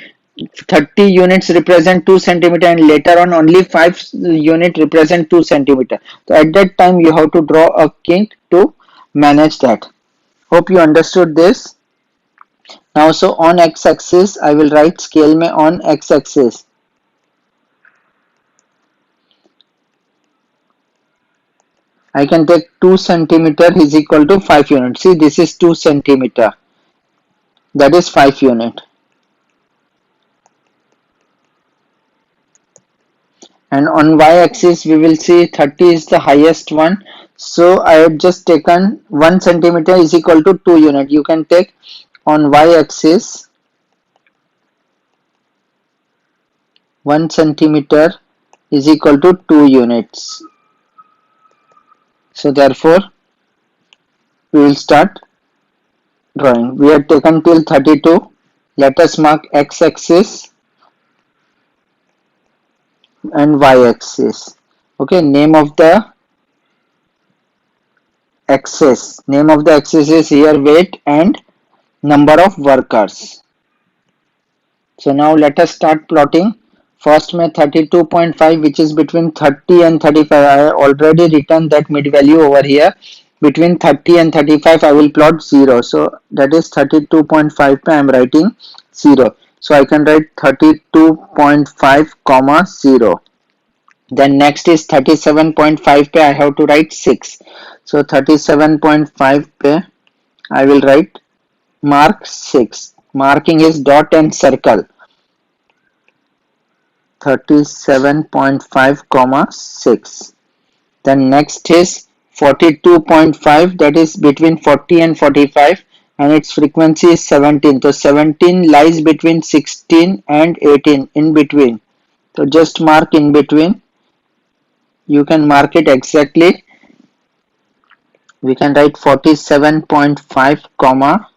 30 units represent 2 centimeter and later on only 5 unit represent 2 centimeter. So at that time you have to draw a kink to manage that. Hope you understood this. Now so on x-axis I will write scale mein on x-axis. I can take 2 centimeter is equal to 5 units. See this is 2 centimeter. That is 5 unit. And on y-axis we will see 30 is the highest one. So I have just taken 1 centimeter is equal to 2 unit. You can take on y-axis 1 centimeter is equal to 2 units. So therefore we will start drawing. We have taken till 32. Let us mark x-axis and y-axis. Okay, name of the axis. Name of the axis is here weight and number of workers. So now let us start plotting. First mein 32.5 which is between 30 and 35. I have already written that mid value over here. Between 30 and 35 I will plot 0. So that is 32.5 I am writing 0. So I can write 32.5 comma 0. Then next is 37.5 pe I have to write 6. So 37.5 pe I will write mark 6. Marking is dot and circle. 37.5 comma 6. Then next is 42.5, that is between 40 and 45. and its frequency is 17. So 17 lies between 16 and 18, in between. So just mark in between. You can mark it exactly. We can write 47.5 comma,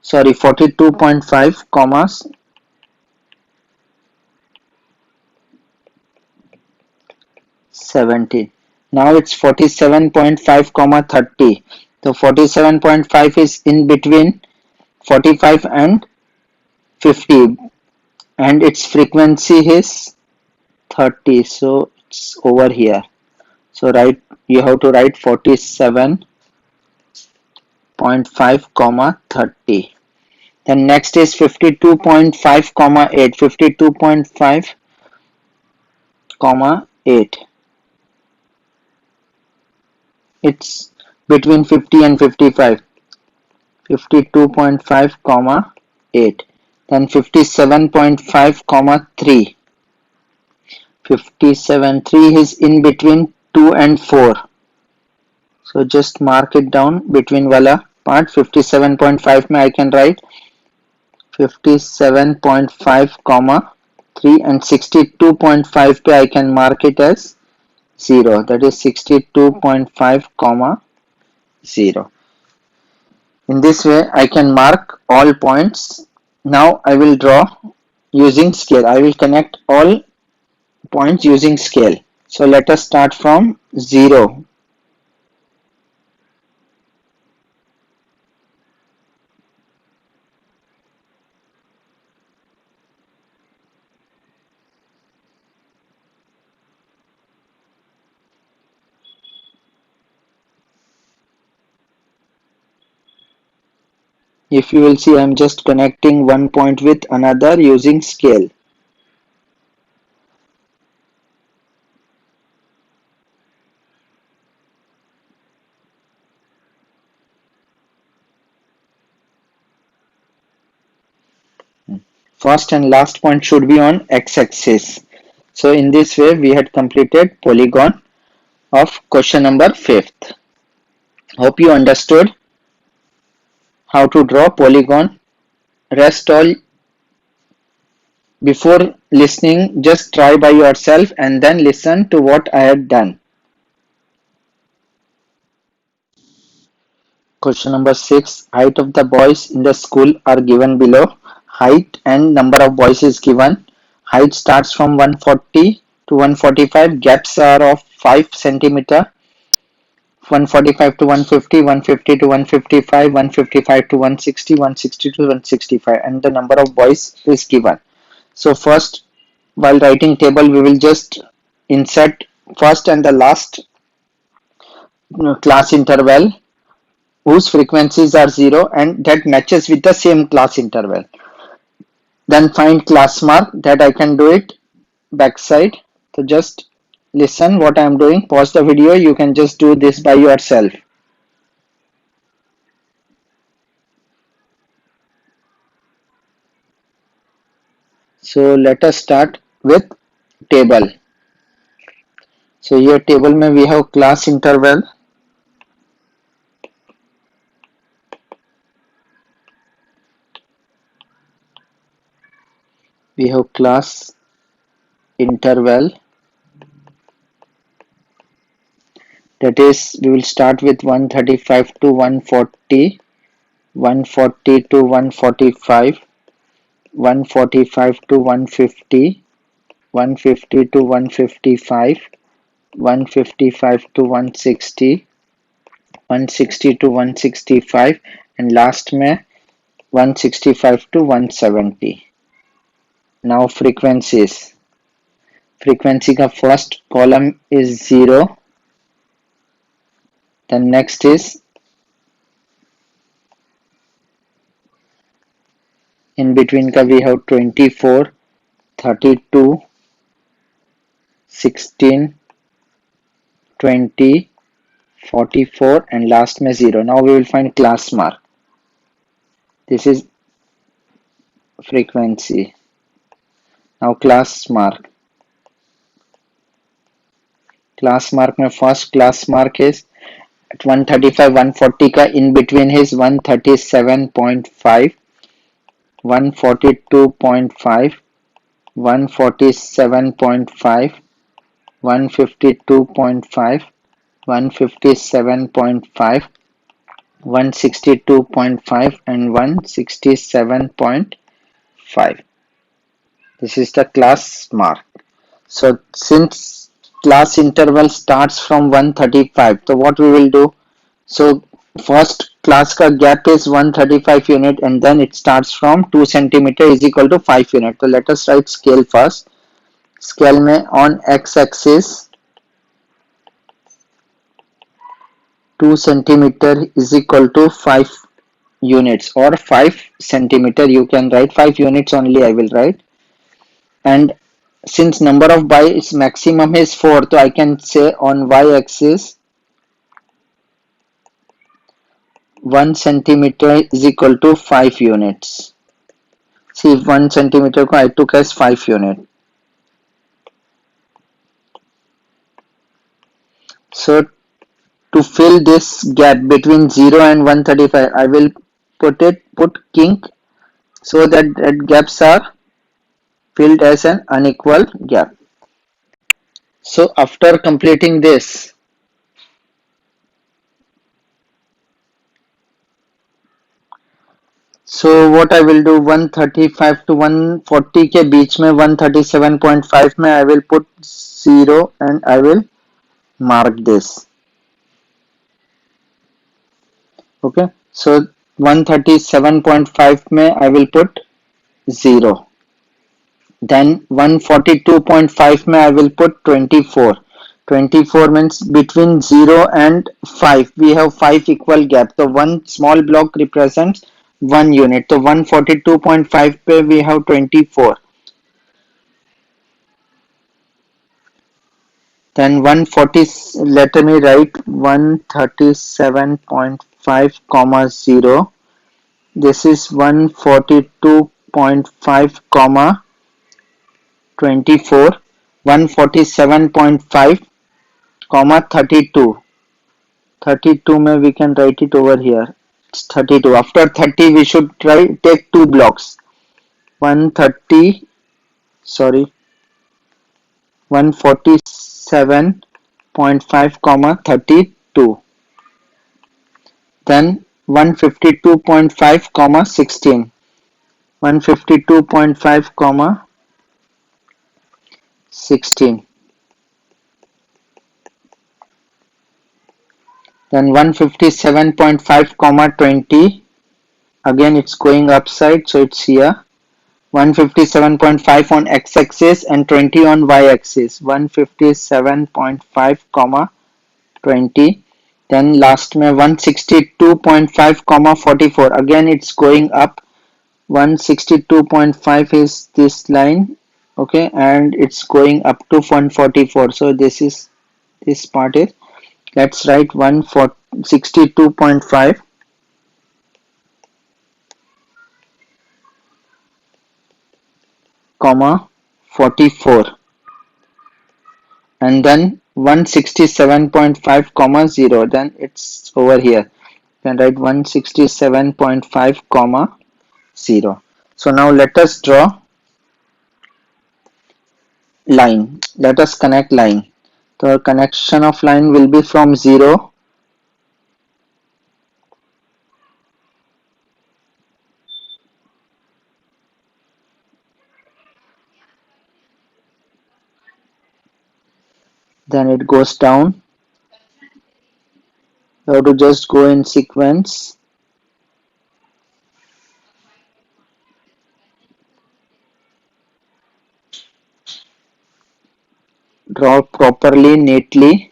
sorry, 42.5 commas 17. Now it's 47.5 comma 30. So 47.5 is in between 45 and 50, and its frequency is 30. So it's over here. So you have to write 47.5 comma 30. Then next is 52.5 comma 8. 52.5 comma 8. It's between 50 and 55. 52.5 comma 8. Then 57.5 comma 3. 57.3 is in between 2 and 4. So just mark it down between wala part. 57.5 में I can write 57.5 comma 3, and 62.5 पे I can mark it as 0. That is 62.5 comma 0. In this way I can mark all points. Now I will draw using scale. I will connect all points using scale. So let us start from 0. If you will see, I am just connecting one point with another using scale. First and last point should be on x-axis. So in this way we had completed polygon of question number 5th. Hope you understood how to draw polygon. Rest all, before listening, just try by yourself and then listen to what I have done. Question number 6. Height of the boys in the school are given below. Height and number of boys is given. Height starts from 140 to 145. Gaps are of 5 centimeter. 145 to 150, 150 to 155, 155 to 160, 160 to 165, and the number of boys is given. So first, while writing table, we will just insert first and the last class interval whose frequencies are 0 and that matches with the same class interval. Then find class mark. That I can do it backside. So just listen what I am doing. Pause the video. You can just do this by yourself. So let us start with table. So here table mein we have class interval. We have class interval. That is, we will start with 135 to 140, 140 to 145, 145 to 150, 150 to 155, 155 to 160, 160 to 165, and last में 165 to 170. Now frequencies. Frequency का first column is 0. Then next is in between का we have 24, 32, 16, 20, 44, and last में 0. Now we will find class mark. This is frequency. Now class mark. Class mark में first class mark is at 135 140 का in between is 137.5, 142.5, 147.5, 152.5, 157.5, 162.5 and 167.5. This is the class mark. So since class interval starts from 135, so what we will do? So first class का gap is 135 unit and then it starts from 2 centimeter is equal to 5 unit. So let us write scale first. Scale में on x axis 2 centimeter is equal to 5 units or 5 centimeter. You can write 5 units only, I will write. And since number of bytes maximum is 4, so I can say on y axis 1 centimeter is equal to 5 units. See, 1 centimeter ko I took as 5 unit. So to fill this gap between 0 and 135, I will put kink so that gaps are filled as an unequal gap. So after completing this, so what I will do, 135 to 140 के बीच में 137.5 में I will put 0 and I will mark this. Okay, so 137.5 में I will put 0. Then 142.5 में I will put 24. 24 means between 0 and 5 we have 5 equal gap. So one small block represents 1 unit. So 142.5 पे we have 24. Then 140, let me write 137.5 comma 0. This is 142.5 comma 24, 147.5 comma 32. 32 में we can write it over here. It's 32. After 30 we should take two blocks. 130, sorry, 147.5 comma 32. Then 152.5 comma 16. 152.5 comma 16. Then 157.5 comma 20. Again it's going upside, so it's here. 157.5 on x-axis and 20 on y-axis. 157.5 comma 20. Then last में 162.5 comma 44. Again it's going up. 162.5 is this line, okay, and it's going up to 144. So this part is, let's write 162.5 comma 44 and then 167.5 comma 0. Then it's over here. Then write 167.5 comma 0. So now let us draw line. Let us connect line. The connection of line will be from 0 then it goes down. You have to just go in sequence. Draw properly, neatly.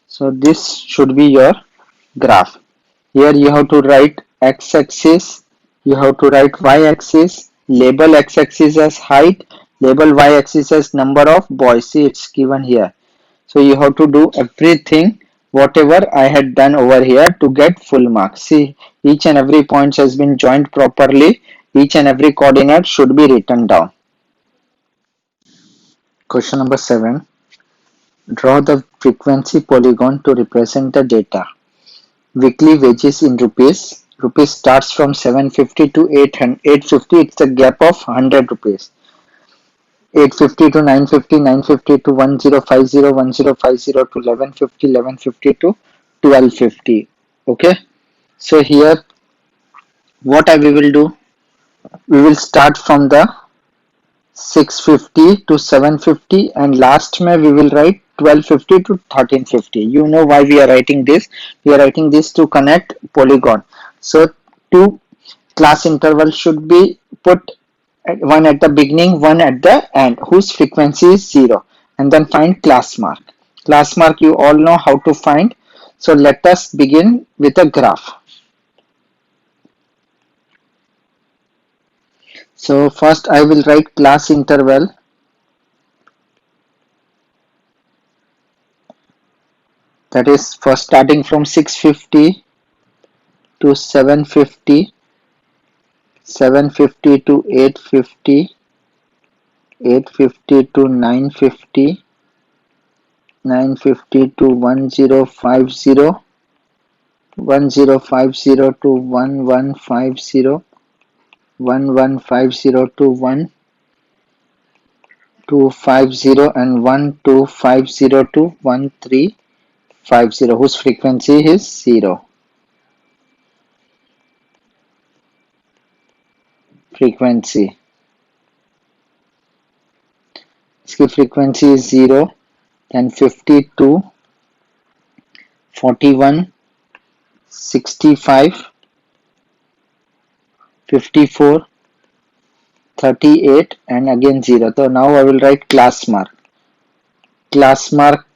So this should be your graph. Here you have to write x-axis, you have to write y-axis, label x-axis as height, Label y-axis as number of boys. See, it's given here. So you have to do everything whatever I had done over here to get full marks. See, each and every point has been joined properly. Each and every coordinate should be written down. Question number 7. Draw the frequency polygon to represent the data. Weekly wages in rupees. Rupees starts from 750 to 850. It's a gap of 100 rupees. 850 to 950, 950 to 1050, 1050 to 1150, 1150 to 1250. Okay. So here what we will do, we will start from the 650 to 750 and last May we will write 1250 to 1350. You know why we are writing this? We are writing this to connect polygon. So two class intervals should be put, one at the beginning, one at the end, whose frequency is 0, and then find class mark. Class mark you all know how to find. So let us begin with a graph. So first I will write class interval, that is first starting from 650 to 750, 750 to 850, 850 to 950, 950 to 1050, 1050 to 1150, 1150 to 1250 and 1250 to 1350, whose frequency is 0. Frequency, इसकी frequency is 0, then 52, 41, 65, 54, 38 and again 0. So now I will write class mark. Class mark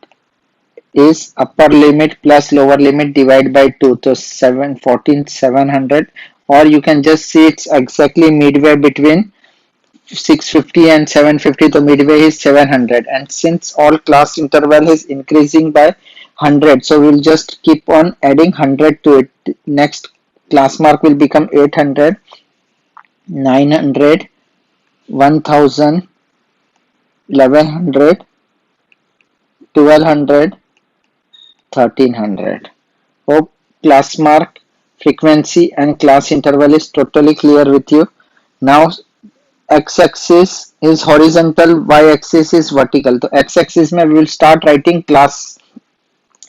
is upper limit plus lower limit divided by 2. So 700, or you can just see it's exactly midway between 650 and 750. The midway is 700, and since all class interval is increasing by 100, so we'll just keep on adding 100 to it. Next class mark will become 800, 900, 1000, 1100, 1200, 1300. Hope class mark, frequency and class interval is totally clear with you. Now x-axis is horizontal, y-axis is vertical. So x-axis mein we will start writing class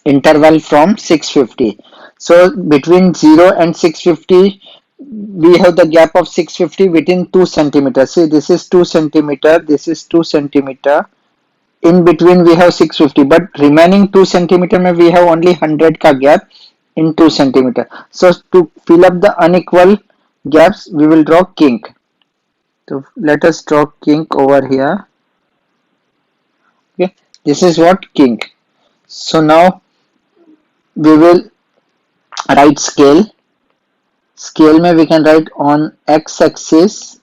interval from 650. So between 0 and 650 we have the gap of 650 within 2 centimeters. See, this is 2 centimeter, this is 2 centimeter. In between we have 650, but remaining 2 centimeter mein we have only 100 ka gap in 2 centimeter. So to fill up the unequal gaps we will draw kink. So let us draw kink over here. Okay, this is what kink. So now we will write scale. Scale mein we can write on x-axis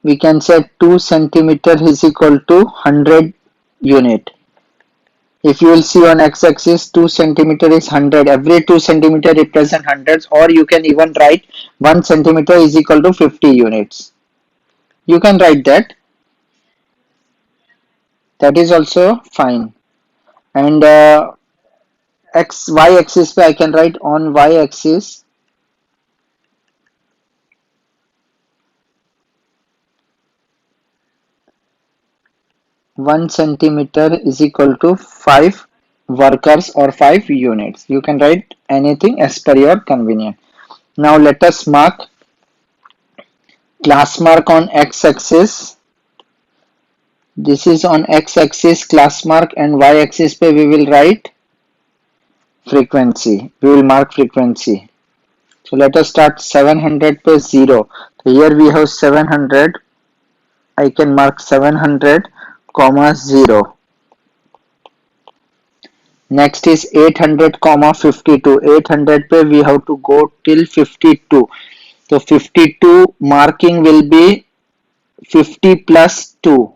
we can say 2 centimeter is equal to 100 unit. If you will see on x-axis 2 centimeter is 100, every 2 centimeter represent hundreds, or you can even write 1 centimeter is equal to 50 units. You can write that. That is also fine. And y-axis I can write on y-axis 1 centimeter is equal to 5 workers or 5 units. You can write anything as per your convenience. Now let us mark class mark on x-axis. This is on x-axis class mark, and y-axis pe we will write frequency. We will mark frequency. So let us start 700 pe 0. So here we have 700. I can mark 700, comma 0. Next is 800, comma 52. 800 pe we have to go till 52. So 52 marking will be 50 plus 2.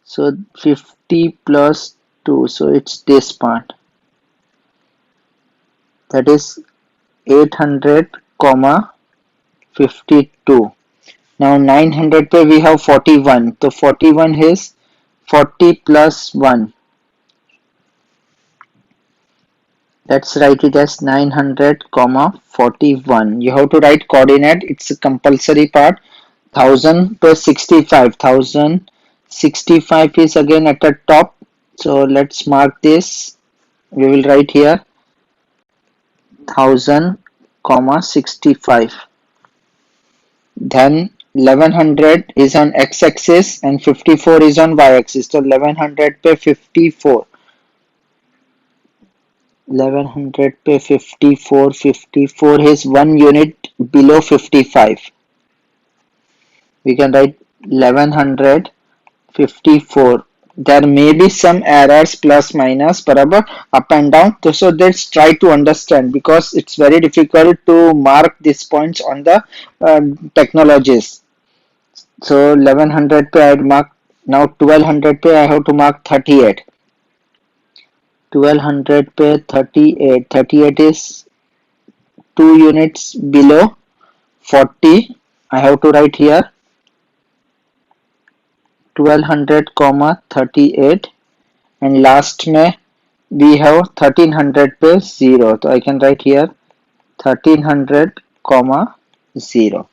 So 50 plus 2. So it's this part. That is 800 comma 52. Now 900 पे we have 41. So 41 is 40 plus 1. Let's write it as 900 comma 41. You have to write coordinate. It's a compulsory part. 1000 to 65. 1065 is again at the top. So let's mark this. We will write here 1000 comma 65. Then 1100 is on x-axis and 54 is on y-axis. So 1100 पे 54. 1100 पे 54. 54 is 1 unit below 55. We can write 1154. There may be some errors plus minus barabar up and down. So let's try to understand because it's very difficult to mark these points on the technologies. So 1100 पे I mark. Now 1200 पे I have to mark 38. 1200 पे 38. 38 is 2 units below 40. I have to write here 1200 comma 38 and last में we have 1300 पे 0. So I can write here 1300 comma 0.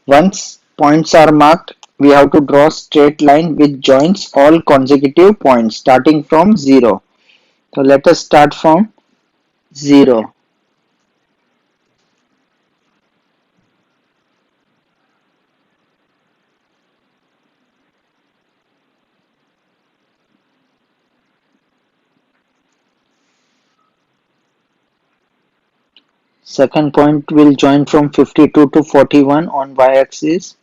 Once points are marked, we have to draw straight line which joins all consecutive points starting from 0. So let us start from 0. Second point will join from 52 to 41 on y-axis.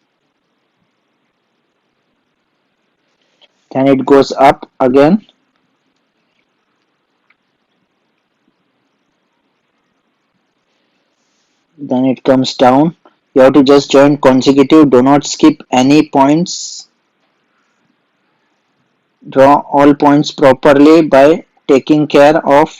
Then it goes up again. Then it comes down. You have to just join consecutive. Do not skip any points. Draw all points properly by taking care of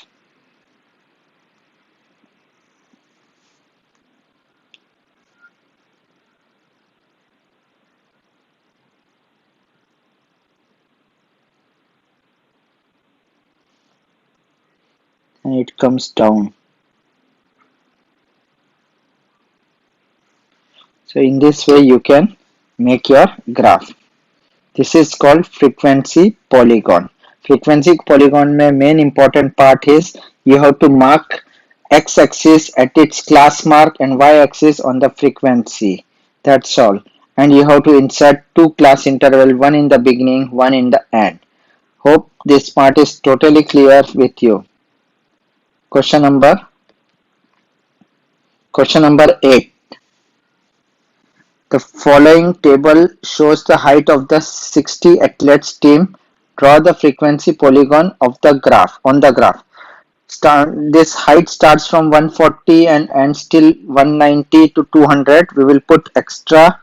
and it comes down. So in this way you can make your graph. This is called frequency polygon. Frequency polygon mein main important part is you have to mark x-axis at its class mark and y-axis on the frequency. That's all. And you have to insert two class interval, one in the beginning, one in the end. Hope this part is totally clear with you. Question number 8. The following table shows the height of the 60 athletes team. Draw the frequency polygon of the graph on the graph. This height starts from 140 and ends till 190 to 200. We will put extra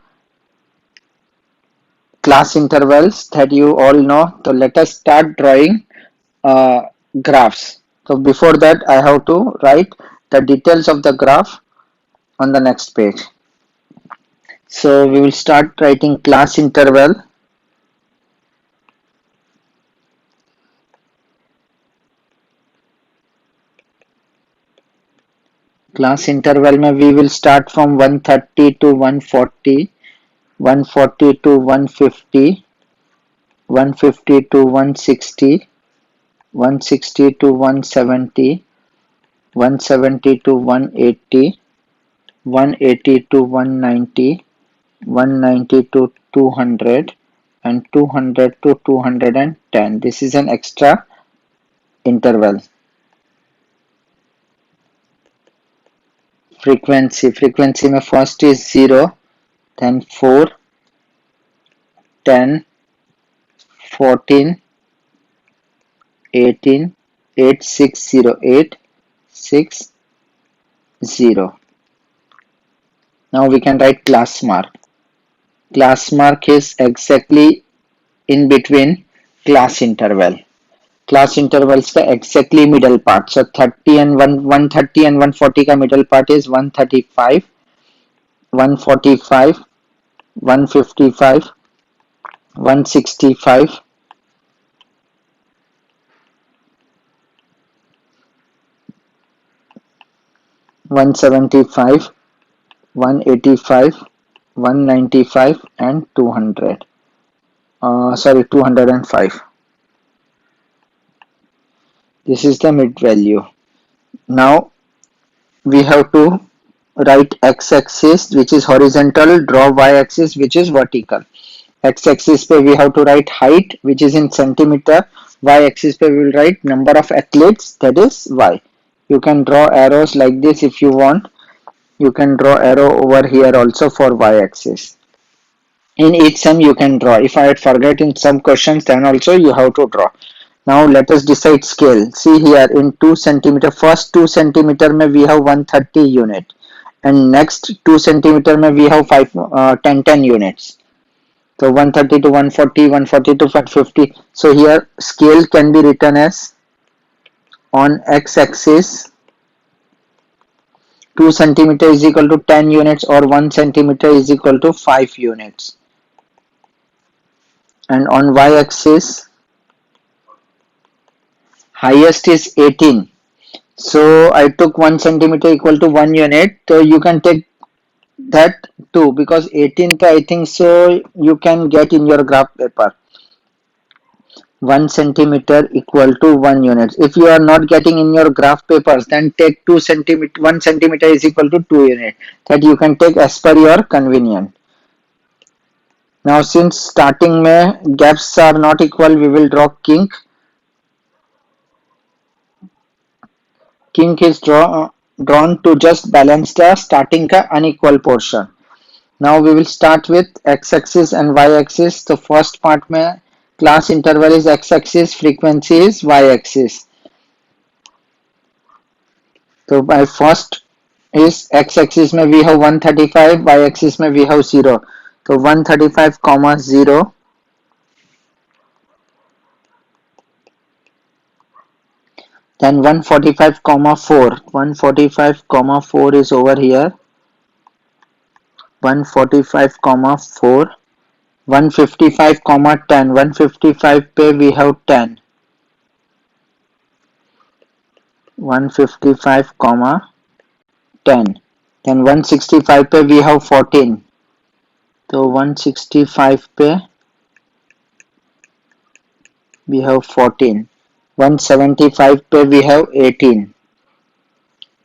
class intervals that you all know. So let us start drawing graphs. So before that I have to write the details of the graph on the next page. So we will start writing class interval. Class interval में we will start from 130 to 140, 140 to 150, 150 to 160, 160 to 170, 170 to 180, 180 to 190, 190 to 200 and 200 to 210. This is an extra interval. Frequency में first is 0, then 4, 10, 14, 18, 8608, 60. Now we can write class mark. Class mark is exactly in between class interval. Class intervals का exactly middle part. So 30 and 130 and 140 का middle part is 135, 145, 155, 165, 175, 185, 195 and 200. Sorry, 205. This is the mid value. Now we have to write x-axis which is horizontal, draw y-axis which is vertical. X-axis पे we have to write height which is in centimeter, y-axis पे we will write number of athletes, that is y. You can draw arrows like this if you want. You can draw arrow over here also for y-axis. In each sum you can draw. If I had forgot in some questions, then also you have to draw. Now let us decide scale. See here in 2 centimeter, first 2 centimeter mein we have 130 unit, and next 2 centimeter mein we have 10 units. So 130 to 140, 140 to 150. So here scale can be written as on x-axis 2 centimeter is equal to 10 units or 1 centimeter is equal to 5 units. And on y-axis highest is 18. So I took 1 centimeter equal to 1 unit. So you can take that too, because 18th I think so you can get in your graph paper. 1 centimeter equal to 1 units. If you are not getting in your graph papers, then take 2 centimeter, 1 centimeter is equal to 2 units. That you can take as per your convenience. Now since starting mein gaps are not equal, we will draw kink. Kink is drawn to just balance the starting ka unequal portion. Now we will start with x-axis and y-axis. The first part mein class interval is x-axis, frequency is y-axis. So by first is x-axis mein we have 135, y-axis mein we have 0. So 135 comma 0, then 145 comma 4. 145 comma 4 is over here. 145 comma 4. 155 comma 10. 155 पे we have 10. 155 comma 10. Then 165 पे we have 14. So 165 पे we have 14. 175 पे we have 18.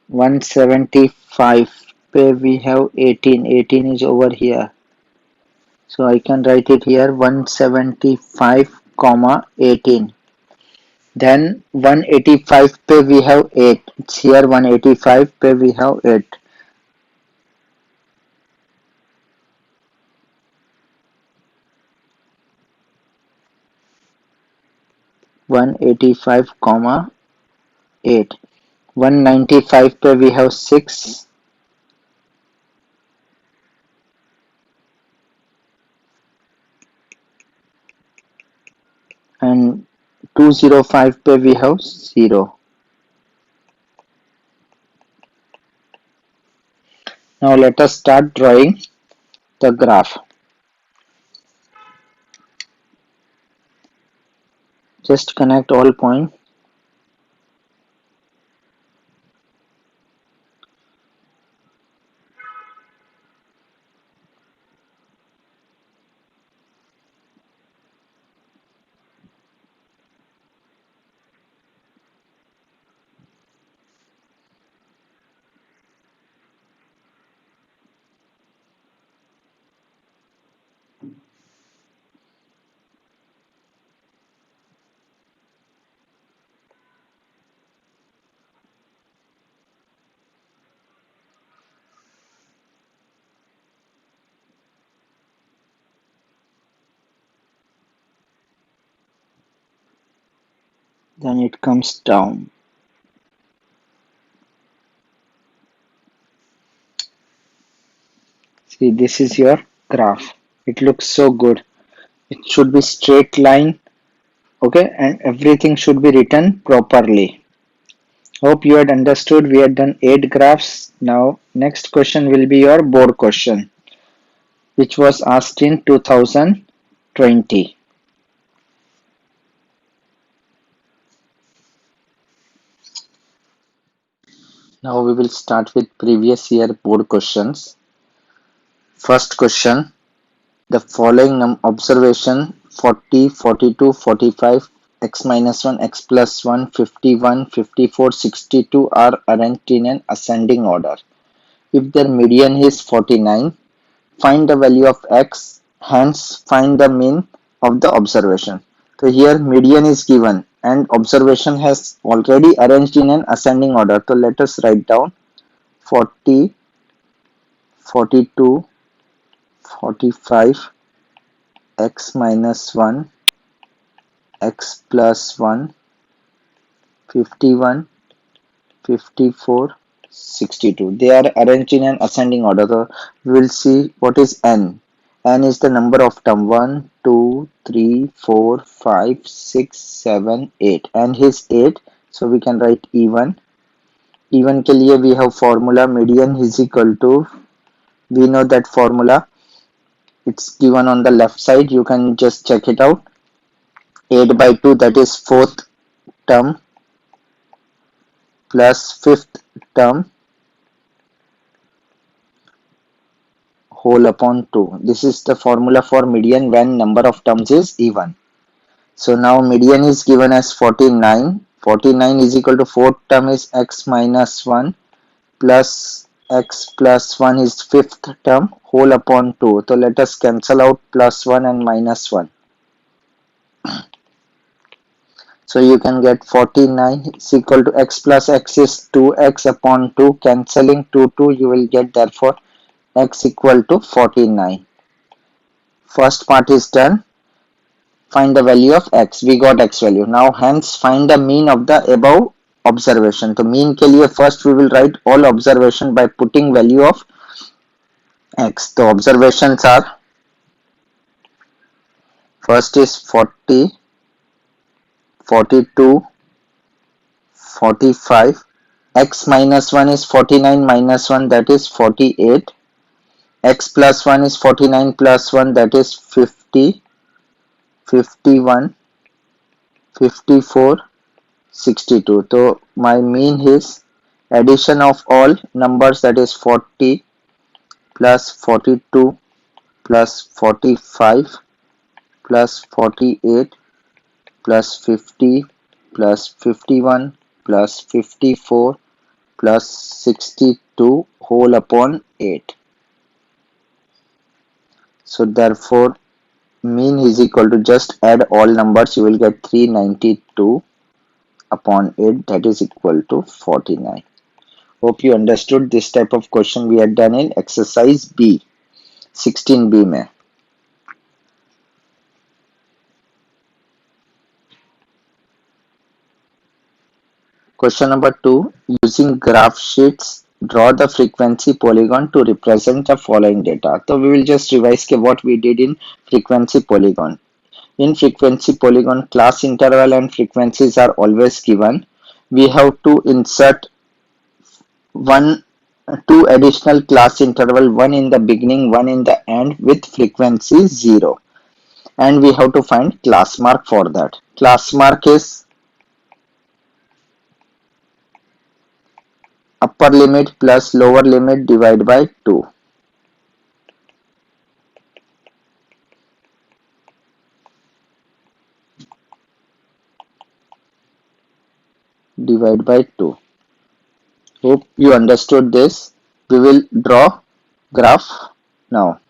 175 पे we have 18. 18 is over here. So I can write it here 175 comma 18. Then 185 पे we have 8. It's here 185 पे we have 8. One 85 comma 8. 195 पे we have 6. And 205 पे we have 0. Now let us start drawing the graph. Just connect all points. Then it comes down. See, this is your graph. It looks so good. It should be straight line, okay, and everything should be written properly. Hope you had understood. We had done 8 graphs. Now next question will be your board question, which was asked in 2020. Now we will start with previous year board questions. First question, the following observation 40, 42, 45, x minus 1, x plus 1, 51, 54, 62 are arranged in an ascending order. If their median is 49, find the value of x, hence find the mean of the observation. So here median is given and observation has already arranged in an ascending order. So let us write down 40, 42, 45, x minus 1, x plus 1, 51, 54, 62. They are arranged in an ascending order. So we will see what is n. N is the number of term 1, 2, 3, 4, 5, 6, 7, 8. And his 8. So we can write even. Even के लिए we have formula median is equal to, we know that formula, it's given on the left side, you can just check it out. 8 by 2, that is fourth term, plus fifth term whole upon 2. This is the formula for median when number of terms is even. So now median is given as 49. 49 is equal to fourth term is x minus 1 plus x plus 1 is fifth term whole upon 2. So let us cancel out plus 1 and minus 1. So you can get 49 is equal to x plus x is 2x upon 2. Cancelling 2 you will get therefore x equal to 49. First part is done. Find the value of x. We got x value. Now hence find the mean of the above observation. तो mean के लिए first we will write all observation by putting value of x. The observations are, first is 40, 42, 45. X minus 1 is 49 minus 1, that is 48. X plus 1 is 49 plus 1, that is 50, 51, 54, 62. So my mean is addition of all numbers, that is 40 plus 42 plus 45 plus 48 plus 50 plus 51 plus 54 plus 62 whole upon 8. So therefore mean is equal to, just add all numbers, you will get 392 upon 8, that is equal to 49. Hope you understood. This type of question we had done in exercise B, 16B में. Question number 2, using graph sheets, draw the frequency polygon to represent the following data. So we will just revise what we did in frequency polygon. In frequency polygon, class interval and frequencies are always given. We have to insert two additional class interval, one in the beginning, one in the end, with frequency 0. And we have to find class mark for that. Class mark is upper limit plus lower limit divided by 2. Divide by 2. Hope you understood this. We will draw graph now.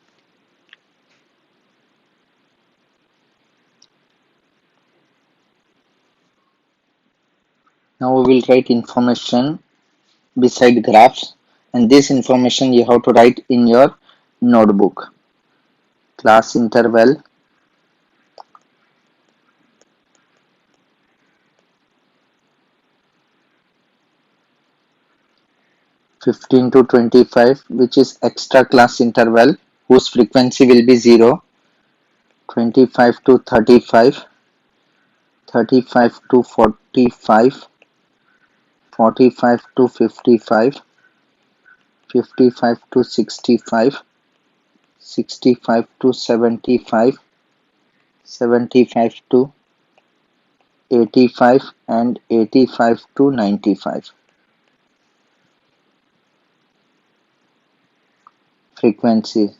Now we will write information beside graphs, and this information you have to write in your notebook. Class interval, (15 to 25), which is extra class interval whose frequency will be 0. 25 to 35, 35 to 45, 45 to 55, 55 to 65, 65 to 75, 75 to 85, and 85 to 95. Frequency.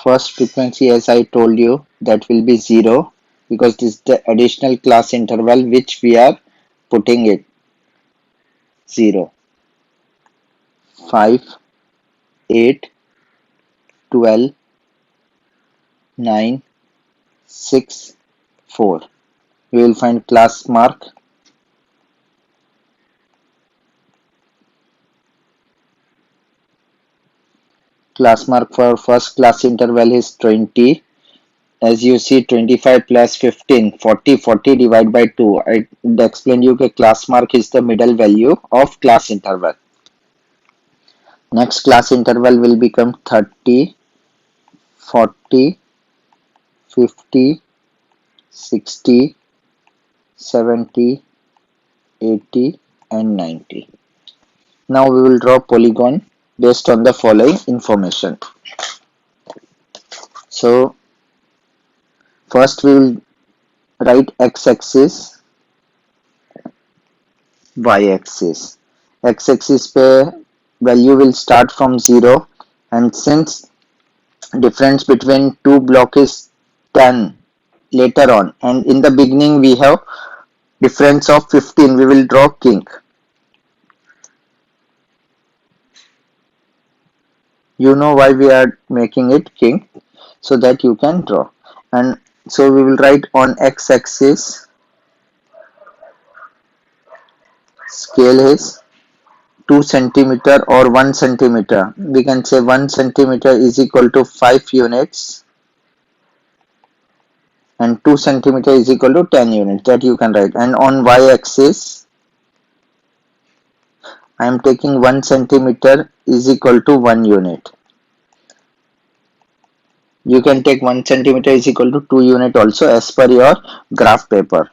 First frequency, as I told you, that will be 0 because this is the additional class interval which we are putting it. 0, 5, 8, 12, 9, 6, 4. We will find class mark. Class mark for first class interval is 20. As you see, 25 plus 15, 40, 40 divided by 2. I explained you that class mark is the middle value of class interval. Next class interval will become 30, 40, 50, 60, 70, 80, and 90. Now we will draw polygon based on the following information. So first we will write x-axis, y-axis. X-axis पे value will start from 0, and since difference between two block is 10 later on, and in the beginning we have difference of 15, we will draw kink. You know why we are making it kink, so that you can draw. And so we will write on x-axis scale is 2 centimeter or 1 centimeter. We can say 1 centimeter is equal to 5 units and 2 centimeter is equal to 10 units, that you can write. And on y-axis I am taking 1 centimeter is equal to 1 unit. You can take 1 centimeter is equal to 2 unit also as per your graph paper.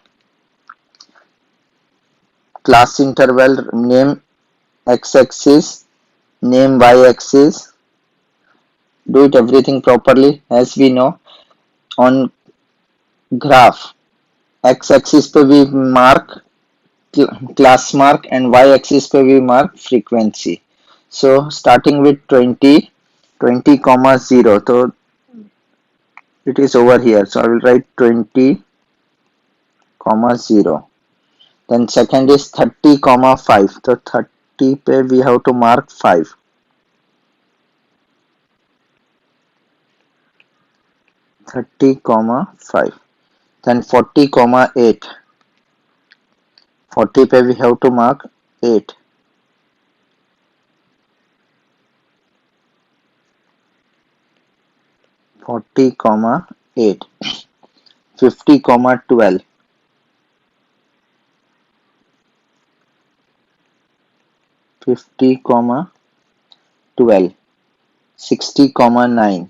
Class interval, name x-axis, name y-axis. Do it everything properly. As we know, on graph x-axis पे we mark class mark and y-axis पे we mark frequency. So starting with 20, 20 comma 0. So it is over here. So I will write 20 comma 0. Then second is 30 comma 5. So 30 पे we have to mark 5. 30 comma 5. Then 40 comma 8. 40 पे we have to mark 8. 40 comma 8. 50 comma 12. 50 comma 12. 60 comma 9.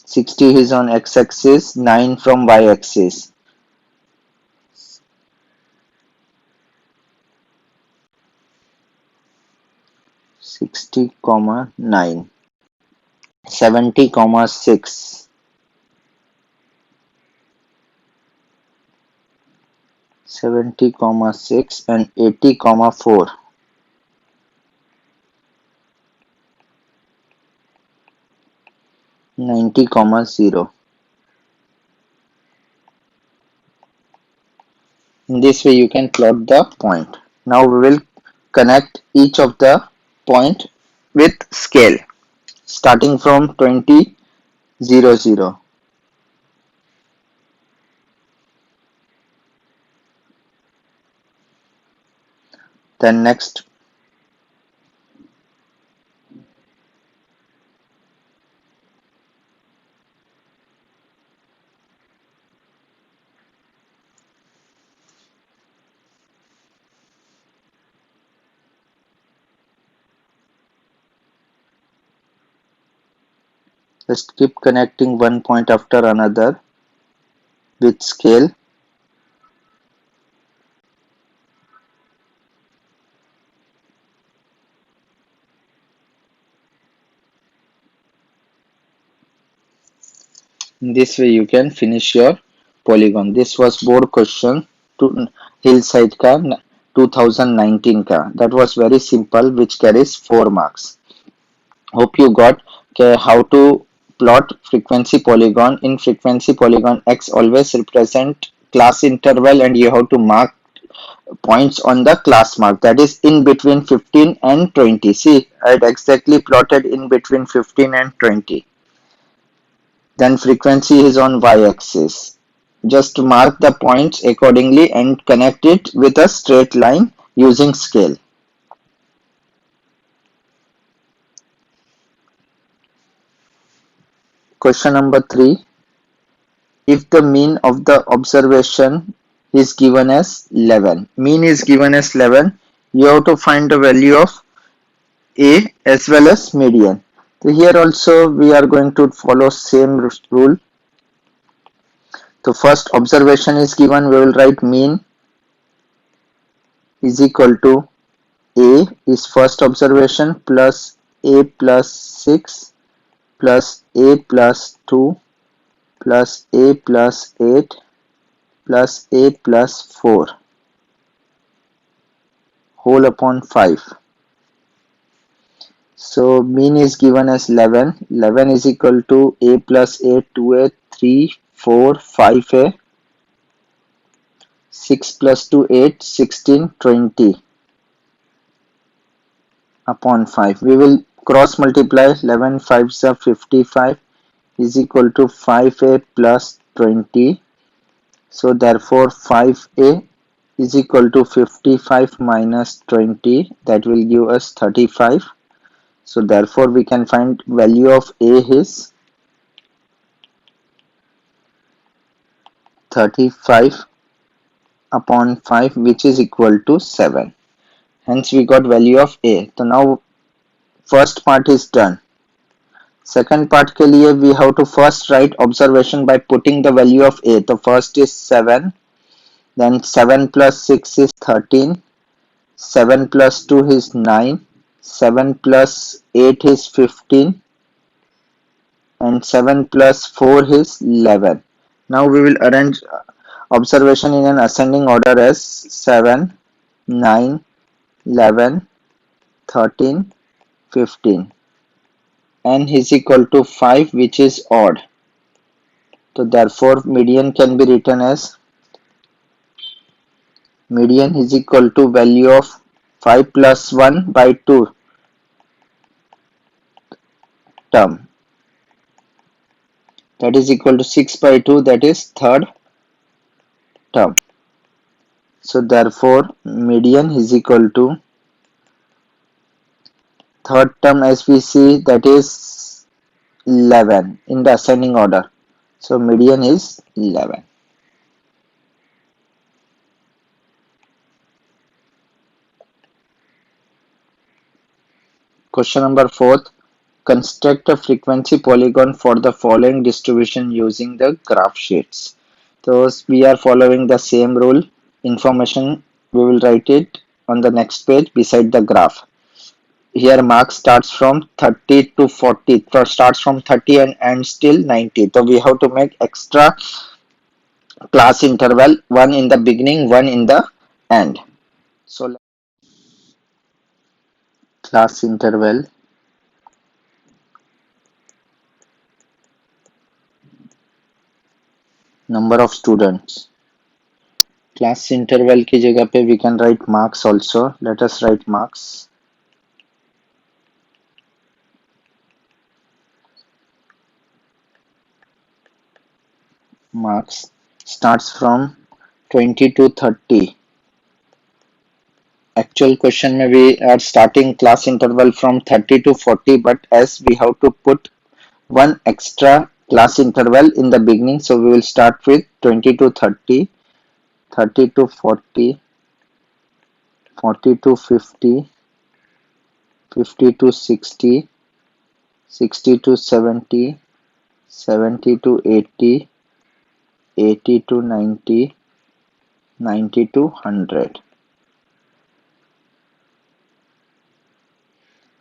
60 is on x-axis, 9 from y-axis. 60 comma 9. 70 comma 6. 70 comma 6 and 80 comma 4. 90 comma 0. In this way you can plot the point. Now we will connect each of the point with scale starting from 20, 0, 0. Then next Just keep connecting one point after another with scale. In this way you can finish your polygon. This was board question to hillside ka 2019 ka. That was very simple, which carries 4 marks. Hope you got how to plot frequency polygon. In frequency polygon, x always represent class interval and you have to mark points on the class mark, that is in between 15 and 20. See, I had exactly plotted in between 15 and 20. Then frequency is on y-axis. Just mark the points accordingly and connect it with a straight line using scale. Question number 3. If the mean of the observation is given as 11, mean is given as 11, you have to find the value of A as well as median. So here also we are going to follow same rule. The first observation is given, we will write mean is equal to A is first observation plus A plus 6 plus A plus 2 plus A plus 8 plus A plus 4 whole upon 5. So mean is given as 11. 11 is equal to A plus 8, 2A, 3, 4, 5A. 6 plus 2, 8, 16, 20 upon 5. We will cross multiply. 11 5s are 55 is equal to 5A plus 20. So therefore 5A is equal to 55 minus 20, that will give us 35. So therefore we can find value of A is 35 upon 5, which is equal to 7. Hence we got value of A. So now first part is done. Second part के लिए we have to first write observation by putting the value of A. The first is 7, then 7 plus 6 is 13, 7 plus 2 is 9, 7 plus 8 is 15, and 7 plus 4 is 11. Now we will arrange observation in an ascending order as 7, 9, 11, 13, 15. N is equal to 5, which is odd. So therefore median can be written as median is equal to value of 5 plus 1 by 2 term, that is equal to 6 by 2, that is third term. So therefore median is equal to third term, as we see, that is 11 in the ascending order. So median is 11. Question number 4. Construct a frequency polygon for the following distribution using the graph sheets. So we are following the same rule. Information we will write it on the next page beside the graph. Here mark starts from 30 to 40, starts from 30 and ends till 90. So we have to make extra class interval, one in the beginning, one in the end. So class interval, number of students. Class interval की जगह पे we can write marks also. Let us write marks. Marks starts from 20 to 30. Actual question में we are starting class interval from 30 to 40, but as we have to put one extra class interval in the beginning, so we will start with 20 to 30, 30 to 40, 40 to 50, 50 to 60, 60 to 70, 70 to 80, 80 to 90, 90 to 100.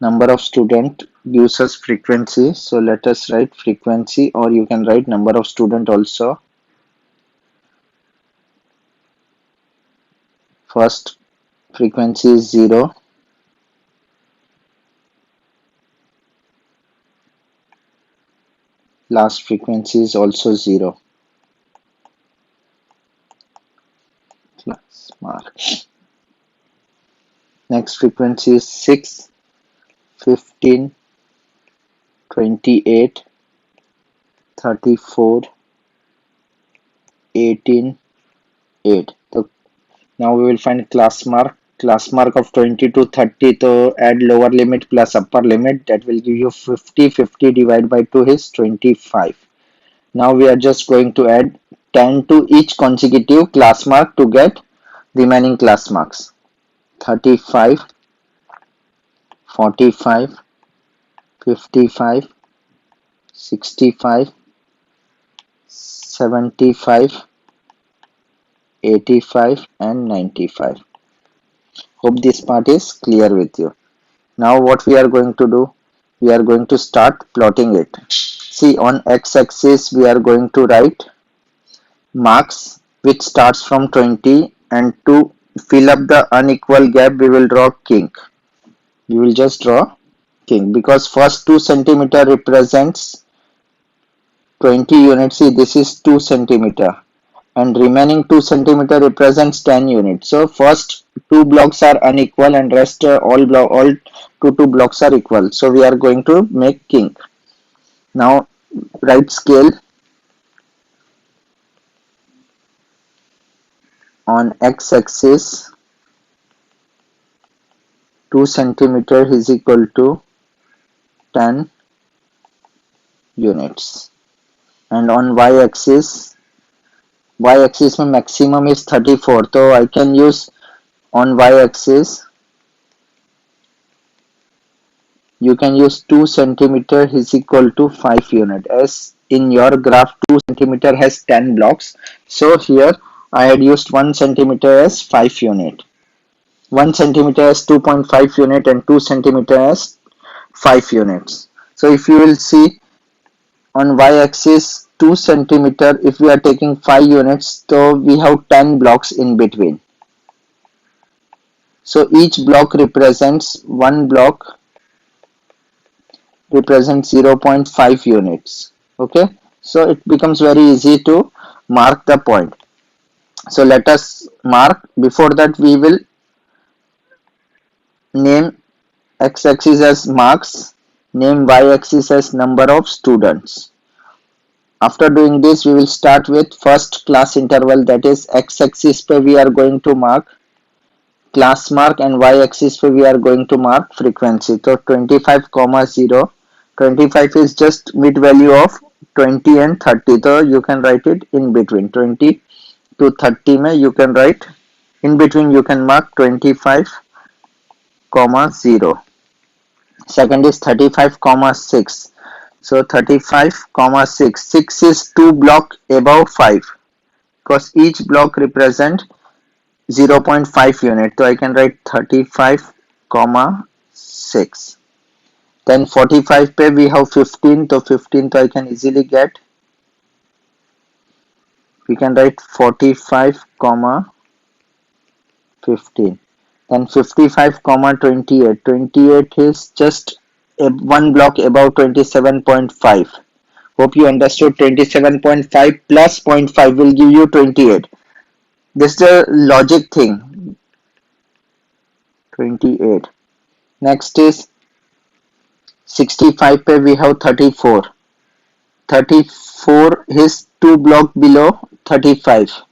Number of student gives us frequency, so let us write frequency, or you can write number of student also. First frequency is 0, last frequency is also 0. Class mark. Next frequency is 6, 15, 28, 34, 18, 8. So now we will find class mark. Class mark of 20 to 30, so add lower limit plus upper limit, that will give you 50. 50 divided by 2 is 25. Now we are just going to add 10 to each consecutive class mark to get remaining class marks. 35, 45, 55, 65, 75, 85 and 95. Hope this part is clear with you. Now what we are going to do? We are going to start plotting it. See, on x-axis we are going to write marks which starts from 20, and to fill up the unequal gap we will draw kink. We will just draw kink because first 2 centimeter represents 20 units. See, this is 2 centimeter and remaining 2 centimeter represents 10 units. So first two blocks are unequal and rest all 2 blocks are equal. So we are going to make kink. Now write scale. On x-axis 2 centimeter is equal to 10 units, and on y-axis में maximum is 34, so I can use on y-axis you can use 2 centimeter is equal to 5 unit. As in your graph 2 centimeter has 10 blocks, so here I had used 1 centimeter as 5 unit. 1 centimeter as 2.5 unit and 2 centimeter as 5 units. So if you will see on y-axis 2 centimeter, if we are taking 5 units, so we have 10 blocks in between. So each block represents, one block represents 0.5 units. Okay, so it becomes very easy to mark the point. So let us mark. Before that we will name x-axis as marks, name y-axis as number of students. After doing this, we will start with first class interval, that is x-axis पे we are going to mark class mark and y-axis पे we are going to mark frequency. So 25, 0. 25 is just mid value of 20 and 30. So you can write it in between 20 to 30 में you can write in between, you can mark 25, 0. Second is 35, 6. So 35, 6. 6 is 2 block above 5 because each block represent 0.5 unit. So I can write 35, 6. Then 45 पे we have 15. So 15 तो I can easily get. We can write 45, 15. Then 55, 28. 28 is just one block above 27.5. Hope you understood. 27.5 plus 0.5 will give you 28. This is the logic thing. 28. Next is 65 पे we have 34. 34 is 2 block below 35.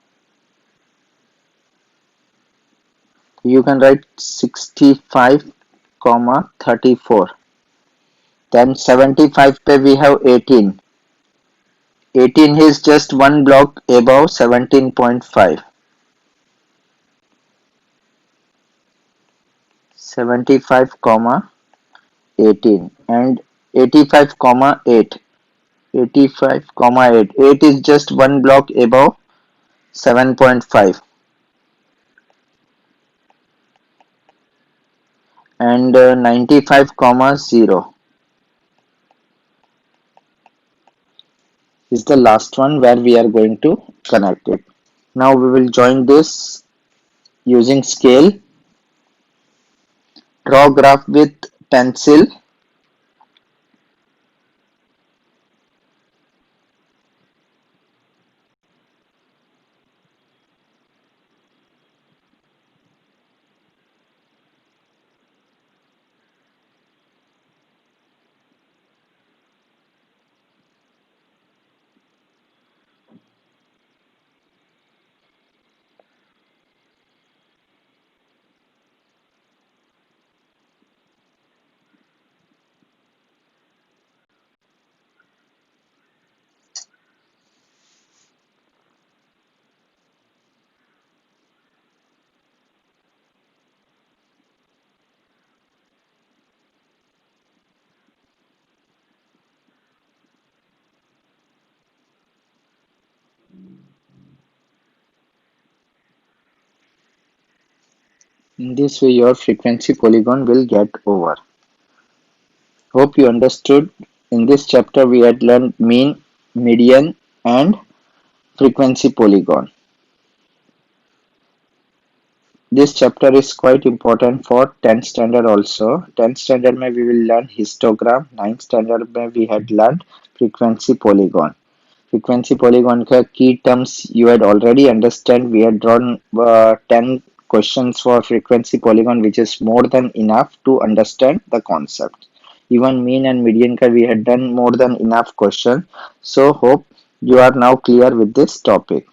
You can write 65, 34. Then 75 पे we have 18. 18 is just one block above 17.5. 75, 18 and 85, 8. 85 comma 8. 8 is just one block above 7.5, and 95 comma 0 is the last one where we are going to connect it. Now we will join this using scale. Draw graph with pencil. In this way your frequency polygon will get over. Hope you understood. In this chapter we had learned mean, median and frequency polygon. This chapter is quite important for 10th standard also. 10th standard mein we will learn histogram. 9th standard mein we had learned frequency polygon. Frequency polygon ka key terms you had already understand. We had drawn 10 questions for frequency polygon, which is more than enough to understand the concept. Even mean and median ka we had done more than enough question. So hope you are now clear with this topic.